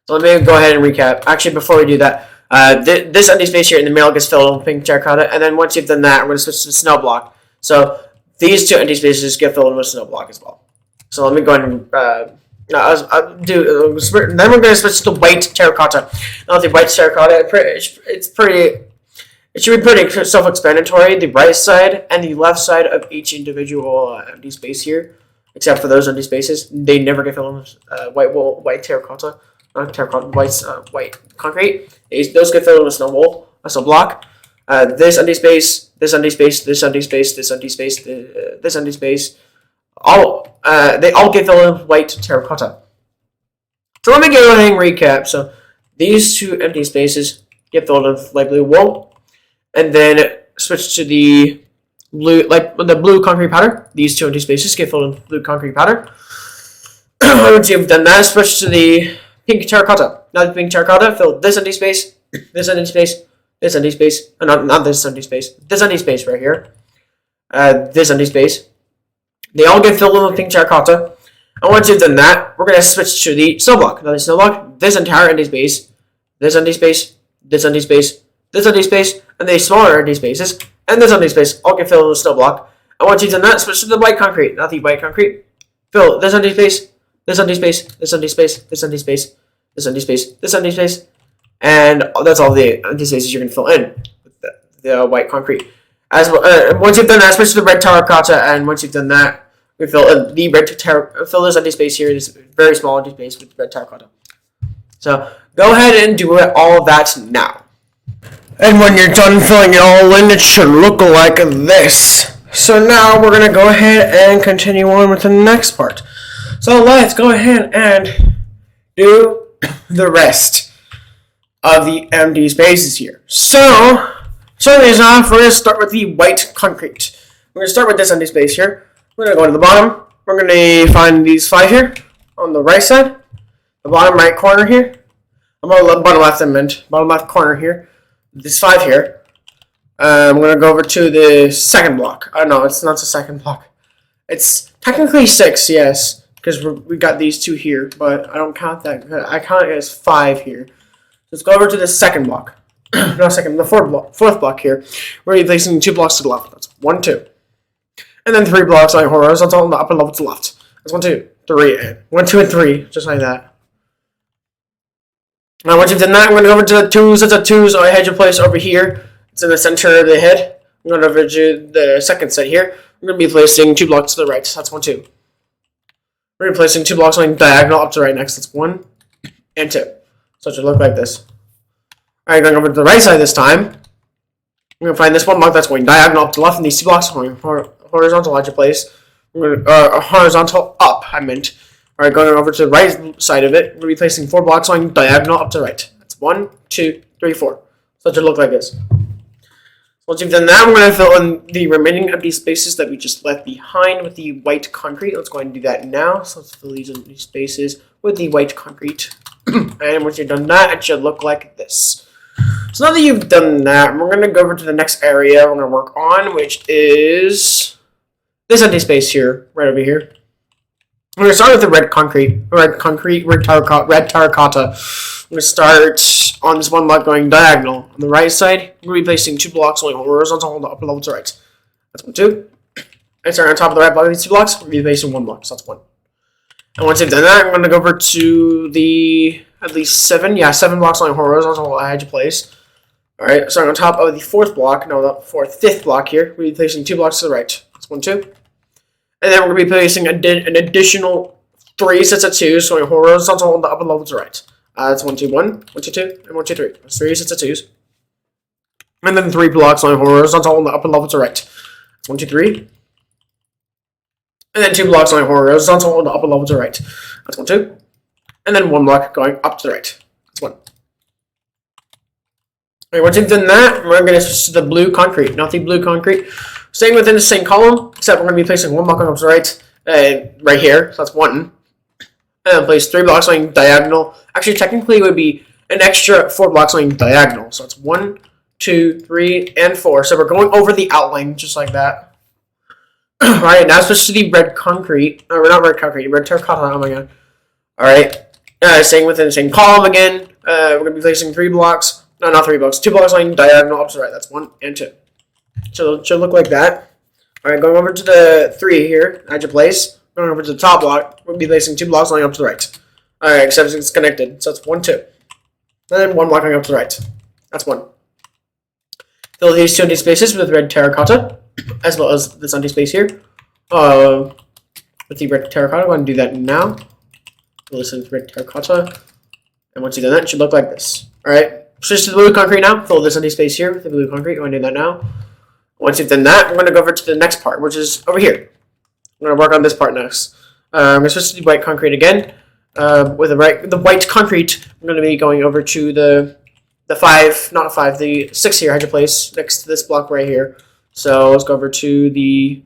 So let me go ahead and recap. Actually, before we do that, this empty space here in the middle gets filled in with pink terracotta. And then once you've done that, I'm going to switch to the snow block. So these 2 empty spaces get filled in with snow block as well. So let me go ahead and then we're going to switch to the white terracotta. Now the white terracotta, it should be pretty self-explanatory. The right side and the left side of each individual empty space here, except for those empty spaces, they never get filled in with white terracotta, not terracotta, white concrete. Those get filled in with snow block. This empty space, this empty space, this empty space, this empty space, this empty space, they all get filled in with white terracotta. So let me go ahead and recap. So these 2 empty spaces get filled in with light blue wool. And then switch to the blue concrete powder. These 2 empty spaces get filled in with blue concrete powder. Once you've done that, switch to the pink terracotta. Now the pink terracotta, fill this empty space, this empty space, this empty space, not this empty space, this empty space right here, this empty space. They all get filled in with pink terracotta. And once you've done that, we're going to switch to the snow block. Now the snow block, this entire empty space, this empty space, this empty space, this empty space, and the smaller empty spaces, and this empty space all get filled in with snow block. And once you've done that, switch to the white concrete. Now the white concrete, fill this empty space, this empty space, this empty space, this empty space, this empty space, this empty space, and that's all the empty spaces you're going to fill in with the white concrete. Once you've done that, switch to the red terracotta, and once you've done that, We fill the fill this empty space here, this very small empty space with red terracotta. So go ahead and do all of that now. And when you're done filling it all in, it should look like this. So now we're gonna go ahead and continue on with the next part. So let's go ahead and do the rest of the empty spaces here. So starting off, we're gonna start with the white concrete. We're gonna start with this empty space here. We're gonna go to the bottom. We're gonna find these 5 here on the right side, the bottom right corner here. Bottom left, I meant bottom left corner here. This 5 here. I'm gonna go over to the second block. Oh no, it's not the second block. It's technically 6, yes, because we got these 2 here, but I don't count that. I count it as 5 here. Let's go over to the second block. No, second, the fourth block here. We're placing 2 blocks to the left. That's 1, 2, and then 3 blocks on horizontal on the upper level to the left. That's 1, 2, 3, and 1, 2, and 3, just like that. Now once you've done that, I'm going to go over to the 2 sets of 2s I had you place over here. It's in the center of the head. I'm going over to the second set here. We're going to be placing 2 blocks to the right. That's 1, 2. We're going to be placing 2 blocks on diagonal up to the right next. That's 1 and 2. So it should look like this. Alright, going over to the right side this time. We're going to find this 1 block that's going diagonal up to the left, and these 2 blocks are going horizontal at your place. We're going to, horizontal up, I meant. Alright, going over to the right side of it, we're going to be placing 4 blocks going diagonal up to the right. That's 1, 2, 3, 4. So it should look like this. Once you've done that, we're going to fill in the remaining empty spaces that we just left behind with the white concrete. Let's go ahead and do that now. So let's fill these empty spaces with the white concrete. And once you've done that, it should look like this. So now that you've done that, we're going to go over to the next area we're going to work on, which is this empty space here, right over here. We're going to start with the red terracotta. We're going to start on this 1 block going diagonal. On the right side, we're going to be placing 2 blocks going horizontal on the upper level to the right. That's 1, 2. And starting on top of the right block of these 2 blocks, we're going to be placing 1 block, so that's 1. And once you've done that, I'm going to go over to the, at least 7 blocks on horizontal I had you place. Alright, starting on top of the 4th block, no, the 5th block here, we'll be placing 2 blocks to the right. That's 1, 2. And then we're going to be placing an additional 3 sets of 2s going horizontal on the upper level to the right. That's 1, 2, 1, 1, 2, 2, and 1, 2, 3. That's 3 sets of 2s. And then 3 blocks going horizontal on the upper level to the right. That's 1, 2, 3. And then 2 blocks going horizontal on the upper level to the right. That's 1, 2. And then 1 block going up to the right. That's 1. Alright, once you've done that, we're going to switch to the blue concrete. Not the blue concrete. Staying within the same column, except we're going to be placing 1 block going up to the right, right here. So that's 1. And then place 3 blocks going diagonal. Actually, technically, it would be an extra 4 blocks going diagonal. So it's 1, 2, 3, and 4. So we're going over the outline just like that. Alright, now switch to the red concrete. Or not red concrete, red terracotta. Oh my god. Alright. Staying within the same column again. We're going to be placing 3 blocks. No, not 3 blocks. 2 blocks going diagonal up to the right. That's 1 and 2. So it should look like that. Alright, going over to the 3 here. At your place. Going over to the top block. We'll be placing 2 blocks going up to the right. Alright, except it's connected. So it's 1, 2. And then 1 block going up to the right. That's 1. Fill these 2 empty spaces with red terracotta, as well as this empty space here. With the red terracotta, I'm going to do that now. Fill this with red terracotta. And once you've done that, it should look like this. Alright, switch to the blue concrete now. Fill this empty space here with the blue concrete. I'm going to do that now. Once you've done that, I'm going to go over to the next part, which is over here. I'm going to work on this part next. I'm going to switch to the white concrete again. With the white concrete, I'm going to be going over to the 6 here, I had to place next to this block right here. So let's go over to the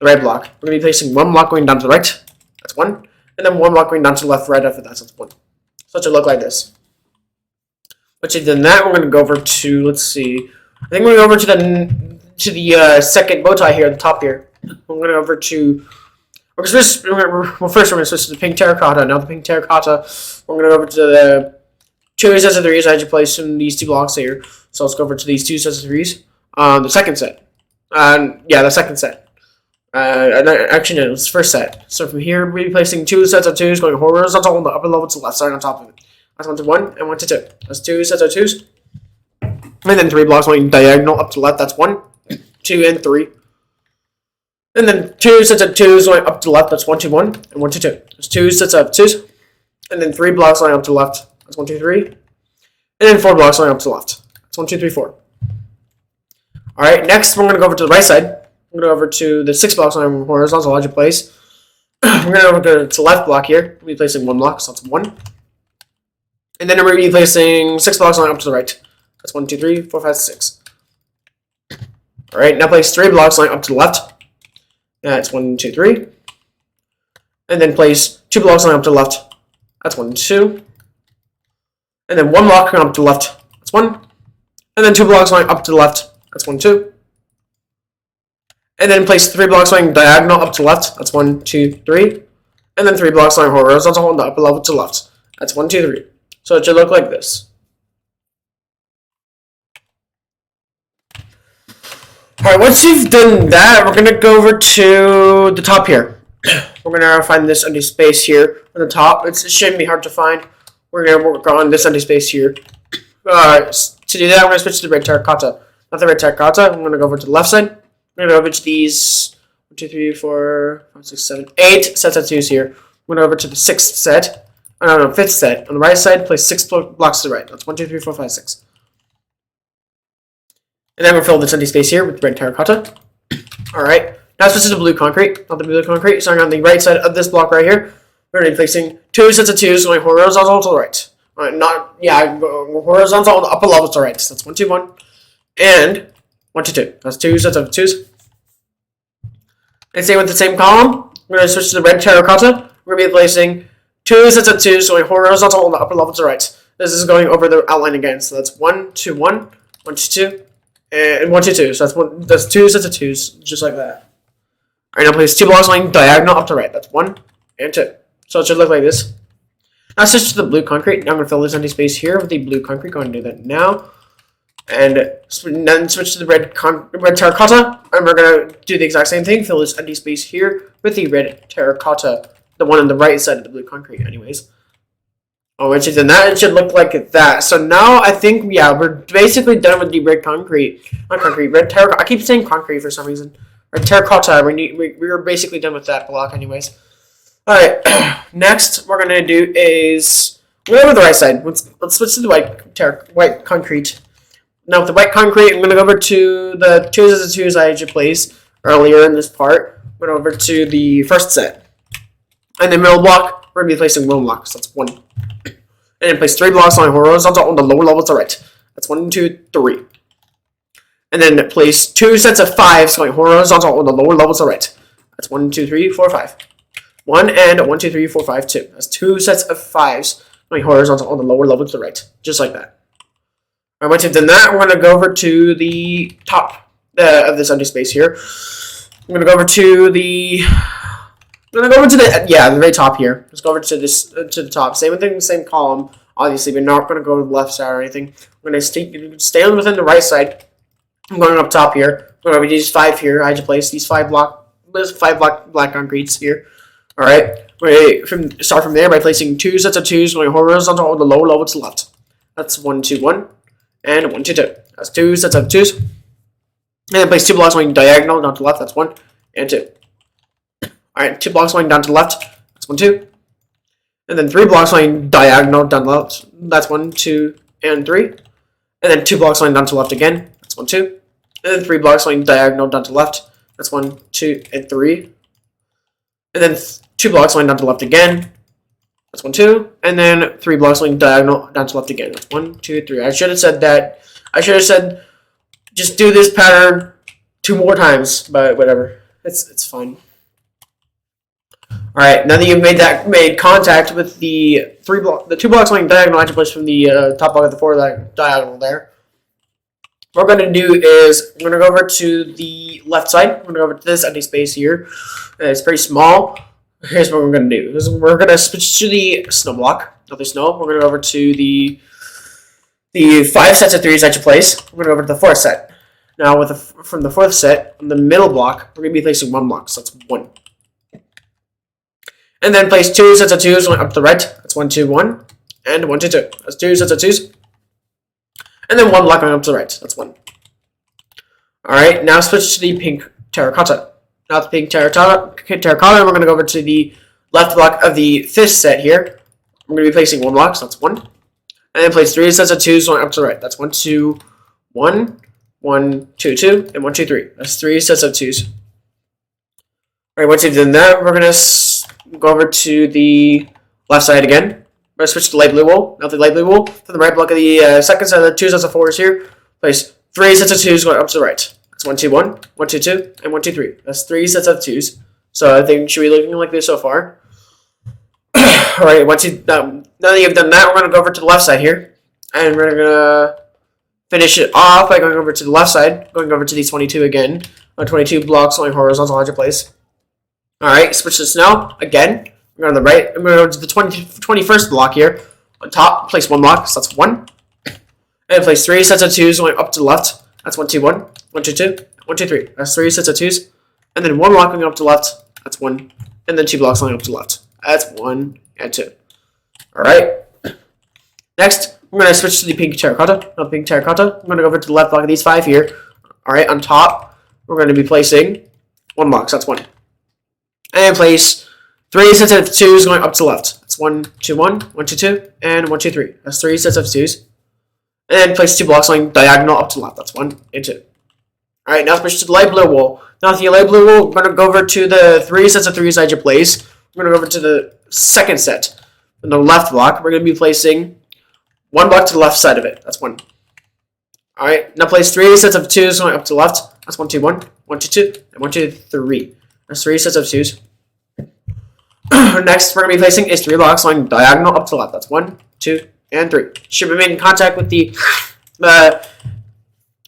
red block. We're going to be placing 1 block going down to the right. That's 1. And then 1 block going down to the left right after that. So that's 1. So it should look like this. Once you've done that, we're going to go over to, let's see. I think we're going to go over to the second bow tie here at the top here. We're going to go over to... first we're going to switch to the pink terracotta. Now the pink terracotta, we're going to go over to the 2 sets of 3s I had to place in these 2 blocks here. So let's go over to these 2 sets of 3s. The second set. The second set. Actually, no, it was the first set. So from here, we'll be placing 2 sets of 2s going horizontal on the upper level to the left, starting on top of it. That's 1 to 1 and 1 to 2. That's 2 sets of 2s. And then 3 blocks going diagonal up to the left. That's 1, 2, and 3. And then 2 sets of 2s going up up to the left. That's 1, 2, 1, and 1, 2, 2. There's 2 sets of 2s, and then 3 blocks lining up to the left. That's 1, 2, 3, and then 4 blocks lining up to the left. That's 1, 2, 3, 4. All right. Next, we're gonna go over to the right side. We're gonna go over to the 6 blocks lining horizontal edge of place. We're gonna go over to the left block here. We'll be placing 1 block, so that's 1. And then we're gonna be placing 6 blocks lining up to the right. That's 1, 2, 3, 4, 5, 6. All right. Now place 3 blocks lining up to the left. That's 1, 2, 3. And then place 2 blocks lining up to the left. That's 1, 2. And then 1 block going up to the left. That's 1. And then 2 blocks lining up to the left. That's 1, 2. And then place 3 blocks lying diagonal up to the left. That's 1, 2, 3. And then 3 blocks lying horizontal on the upper level to the left. That's 1, 2, 3. So it should look like this. Alright, once you've done that, we're going to go over to the top here. We're going to find this empty space here on the top. It shouldn't be hard to find. We're going to work on this empty space here. To do that, I'm going to switch to the red terracotta. Not the red terracotta. I'm going to go over to the left side. I'm going to go over to these 1, 2, 3, 4, 5, 6, 7, 8 sets of 2s here. I'm going to go over to the 6th set. No, 5th set. On the right side, place 6 blocks to the right. That's 1, 2, 3, 4, 5, 6. And then we'll fill this empty space here with red terracotta. Alright. Now switch to the blue concrete. Not the blue concrete. Starting on the right side of this block right here. We're going to be placing 2 sets of 2s going horizontal to the right. Alright, horizontal on the upper level to the right. So that's 1, 2, 1. And 1, 2, 2. That's 2 sets of 2s. And same with the same column. We're going to switch to the red terracotta. We're going to be placing 2 sets of 2s going horizontal on the upper level to the right. This is going over the outline again. So that's 1, 2, 1, 1, 2, 2, and 1, 2, 2. So that's 2 sets of 2s, just like that. Alright, now place 2 blocks lying diagonal up to right. That's 1 and 2. So it should look like this. Now switch to the blue concrete. Now I'm going to fill this empty space here with the blue concrete. Going to do that now. And then switch to the red terracotta. And we're going to do the exact same thing. Fill this empty space here with the red terracotta. The one on the right side of the blue concrete, anyways. Once you've done that, it should look like that. So now I think, yeah, we're basically done with the red concrete. Not concrete, red terracotta. I keep saying concrete for some reason. Red terracotta. We're basically done with that block, anyways. Alright, next we're going to do is, we're over the right side. Let's switch to the white concrete. Now with the white concrete, I'm going to go over to the 2s I had placed earlier in this part. I'm going over to the first set. And the middle block, we're going to be placing 1 block, so that's 1. And then place 3 blocks on horizontal on the lower level to the right. That's 1, 2, 3. And then place 2 sets of 5s going horizontal on the lower level to the right. That's 1, 2, 3, 4, 5. 1 and 1, 2, 3, 4, 5, 2. That's 2 sets of 5s going horizontal on the lower level to the right. Just like that. Alright, once you've done that, we're going to go over to the top of this empty space here. I'm going to go over to the... the very top here. Let's go over to this, to the top. Same thing, same column. Obviously, we're not going to go to the left side or anything. We're going to stay within the right side. I'm going up top here. I'm going to these 5 here. I had to place these 5 black concretes here. All right. Start from there by placing 2 sets of 2s going horizontal on the lower level to the left. That's 1, 2, 1, and 1, 2, 2. That's 2 sets of 2s. And then place 2 blocks going diagonal down to the left. That's 1 and 2. Alright, 2 blocks going down to the left. That's 1, 2. And then 3 blocks going diagonal down to the left. That's 1, 2, and 3. And then 2 blocks going down to the left again. That's 1, 2. And then 3 blocks going diagonal down to the left. That's 1, 2, and 3. And then 2 blocks going down to the left again. That's 1, 2. And then 3 blocks going diagonal down to the left again. That's 1, 2, 3. I should have said that. I should have said just do this pattern 2 more times, but whatever. It's fine. Alright, now that you've made contact with the 2 blocks going diagonal, I have to place from the top block of the 4 diagonal there. What we're going to do is, we're going to go over to the left side. We're going to go over to this empty space here. It's pretty small. Here's what we're going to do. We're going to switch to the snow block. Not the snow. We're going to go over to the 5 sets of 3s I should place. We're going to go over to the 4th set. Now, from the 4th set, on the middle block, we're going to be placing 1 block. So that's 1. And then place 2 sets of 2s going up to the right. That's 1, 2, 1. And 1, 2, 2. That's 2 sets of 2s. And then 1 block going up to the right. That's 1. Alright, now switch to the pink terracotta. Now the pink terracotta. We're going to go over to the left block of the 5th set here. I'm going to be placing 1 block, so that's 1. And then place 3 sets of 2s going up to the right. That's 1, 2, 1, 1, 2, 2, and 1, 2, 3. That's 3 sets of 2s. Alright, once you've done that, we're going to go over to the left side again. We're going to switch to light blue wool. Now the light blue wool from the right block of the second set of the 2 sets of 4s here. Place 3 sets of 2s going up to the right. That's 1, 2, 1, 1, 2, 2, and 1, 2, 3. That's 3 sets of 2s. So I think it should be looking like this so far. Alright, now that you've done that, we're going to go over to the left side here. And we're going to finish it off by going over to the left side. Going over to these 22 again. 22 blocks going horizontal on your place. Alright, switch to snow again. We're going to the right. I'm going to go to the 21st block here. On top, place 1 block, so that's 1. And place 3 sets of 2s going up to the left. That's 1, 2, 1, 1, 2, 2, 1, 2, 3. That's 3 sets of 2s. And then 1 block going up to the left. That's 1. And then 2 blocks going up to the left. That's 1 and 2. Alright. Next, we're going to switch to the pink terracotta. Now, pink terracotta. I'm going to go over to the left block of these 5 here. Alright, on top, we're going to be placing 1 block, so that's 1. And place 3 sets of 2s going up to the left. That's 1, 2, 1, 1, 2, 2, and 1, 2, 3. That's 3 sets of 2s. And place 2 blocks going diagonal up to the left. That's 1 and 2. Alright, now switch to the light blue wool. Now with the light blue wool, we're going to go over to the 3 sets of 3s I just placed. We're going to go over to the second set. In the left block, we're going to be placing 1 block to the left side of it. That's 1. Alright, now place 3 sets of 2s going up to the left. That's 1, 2, 1, 1, 2, 2, and 1, 2, 3. That's 3 sets of 2s. Next, we're going to be placing is 3 blocks going diagonal up to the left. That's 1, 2, and 3. Should be making contact with the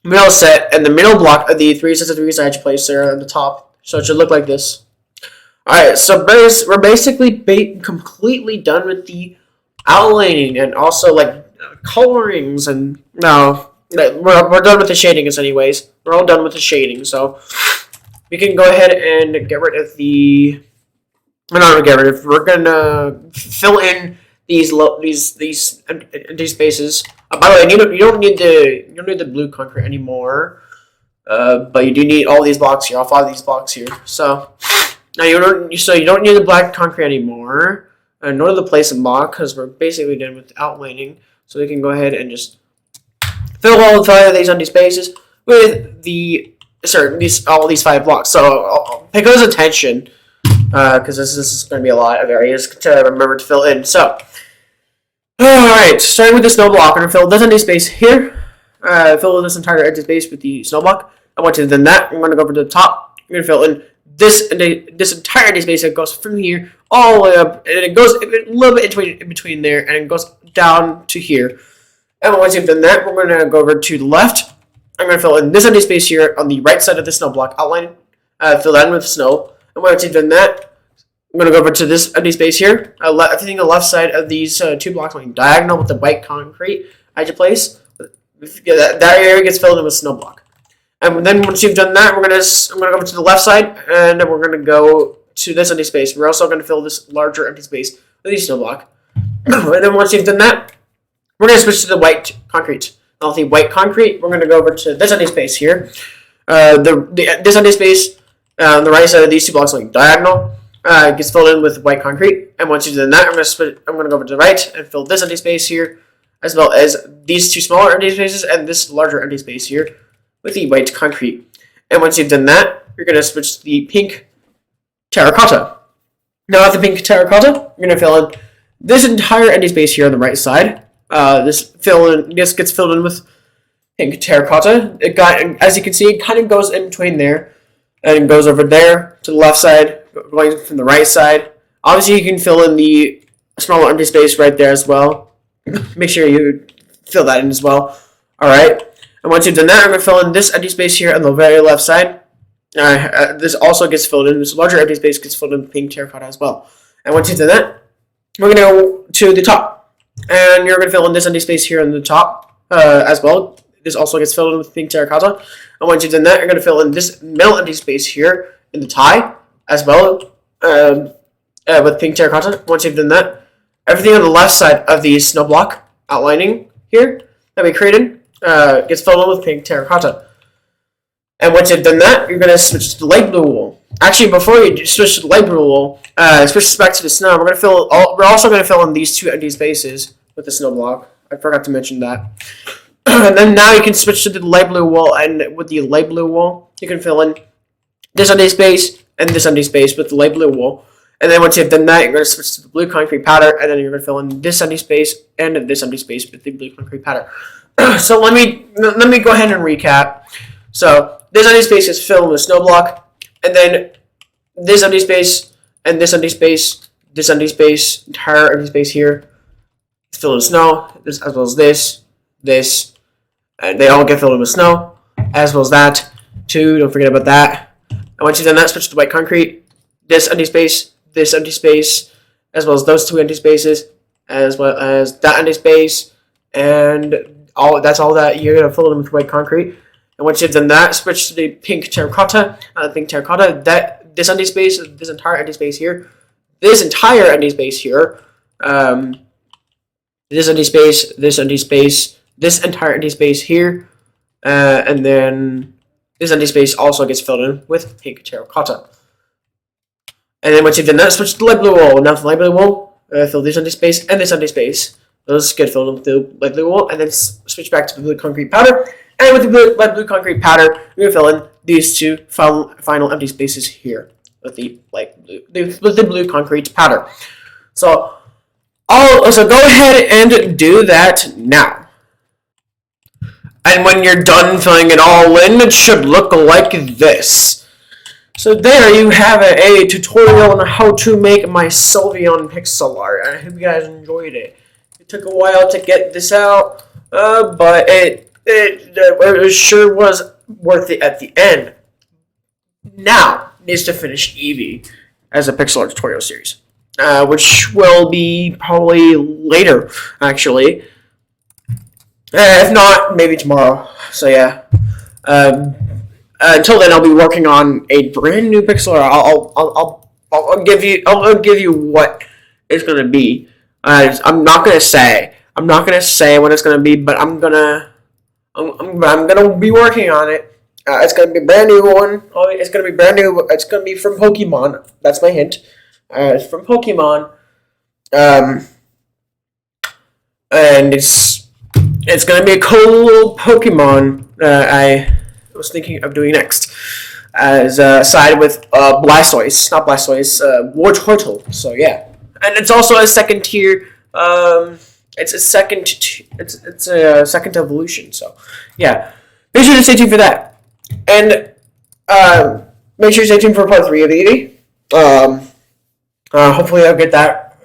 middle set and the middle block of the 3 sets of 3s I had to place there on the top. So it should look like this. Alright, so we're basically completely done with the outlining and also like colorings and no, we're done with the shadings anyways. We're all done with the shading, so we can go ahead and get rid of the. We're gonna fill in these empty spaces. By the way, you don't need the blue concrete anymore, but you do need all these blocks here, all 5 of these blocks here. So now you don't need the black concrete anymore, nor the place and block because we're basically done with outlining. So we can go ahead and just fill all 5 of these empty spaces with all these 5 blocks. So I'll pay close attention. Because this is going to be a lot of areas to remember to fill in. So, alright, starting with the snow block, I'm going to fill this empty space here. Fill this entire empty space with the snow block. I want to then that. I'm going to go over to the top. I'm going to fill in this entire empty space that goes from here all the way up, and it goes a little bit in between there, and it goes down to here. And once you've done that, we're going to go over to the left. I'm going to fill in this empty space here on the right side of the snow block outline. Fill that in with snow. And once you've done that, I'm going to go over to this empty space here. Everything on the left side of these 2 blocks going diagonal with the white concrete I just placed. That area gets filled in with snow block. And then once you've done that, I'm going to go over to the left side, and then we're going to go to this empty space. We're also going to fill this larger empty space with the snow block. And then once you've done that, we're going to switch to the white concrete. Now with the white concrete, we're going to go over to this empty space here. This empty space on the right side of these 2 blocks going diagonal gets filled in with white concrete. And once you've done that, I'm going to go over to the right and fill this empty space here, as well as these 2 smaller empty spaces and this larger empty space here with the white concrete. And once you've done that, you're going to switch to the pink terracotta. Now with the pink terracotta, you're going to fill in this entire empty space here on the right side. This gets filled in with pink terracotta. As you can see, it kind of goes in between there. And it goes over there to the left side, going from the right side. Obviously, you can fill in the smaller empty space right there as well. Make sure you fill that in as well. Alright. And once you've done that, I'm going to fill in this empty space here on the very left side. This also gets filled in. This larger empty space gets filled in with pink terracotta as well. And once you've done that, we're going to go to the top. And you're going to fill in this empty space here on the top as well. This also gets filled in with pink terracotta. And once you've done that, you're going to fill in this middle empty space here in the tie as well with pink terracotta. Once you've done that, everything on the left side of the snow block outlining here that we created gets filled in with pink terracotta. And once you've done that, you're going to switch to the light blue wool. Actually, before you switch to the light blue wool, switch back to the snow. We're also going to fill in these 2 empty spaces with the snow block. I forgot to mention that. And then now you can switch to the light blue wool, and with the light blue wool, you can fill in this empty space and this empty space with the light blue wool. And then once you've done that, you're going to switch to the blue concrete powder, and then you're going to fill in this empty space and this empty space with the blue concrete powder. So let me go ahead and recap. So this empty space is filled with snow block, and then this empty space and this empty space, this empty space, entire empty space here is filled with snow, as well as this, and they all get filled with snow, as well as that too. Don't forget about that. And once you've done that, switch to white concrete. This empty space, as well as those 2 empty spaces, as well as that empty space, and that's all that you're gonna fill in with white concrete. And once you've done that, switch to the pink terracotta. This empty space, this entire empty space here, this entire empty space here, this empty space, this empty space, this entire empty space here, and then this empty space also gets filled in with pink terracotta. And then once you've done that, switch to the light blue wool. Now for the light blue wool, fill this empty space and this empty space. Those get filled in with the light blue wool, and then switch back to the blue concrete powder. And with the light blue concrete powder, you're going to fill in these 2 final empty spaces here with the blue concrete powder. So go ahead and do that now. And when you're done filling it all in, it should look like this. So there you have a tutorial on how to make my Sylveon pixel art. I hope you guys enjoyed it. It took a while to get this out, but it sure was worth it at the end. Now needs to finish Eevee as a pixel art tutorial series, which will be probably later, actually. If not, maybe tomorrow. So yeah. Until then, I'll be working on a brand new pixel art. I'll give you what it's gonna be. I'm not gonna say what it's gonna be, but I'm gonna be working on it. It's gonna be a brand new one. It's gonna be brand new. It's gonna be from Pokemon. That's my hint. It's from Pokemon. And it's gonna be a cool little Pokemon. I was thinking of doing next, as side with Blastoise, not Blastoise, Wartortle. So yeah, and it's also a second tier. It's a second evolution. So yeah, make sure to stay tuned for that, and make sure to stay tuned for part 3 of Eevee. Hopefully I'll get that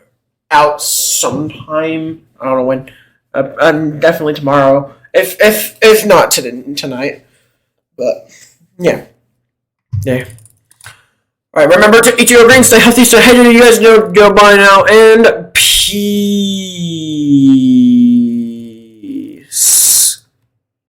out sometime. I don't know when. Definitely tomorrow. If not tonight. But yeah. Alright, remember to eat your greens, stay healthy, stay hydrated. You guys know, go by now, and peace.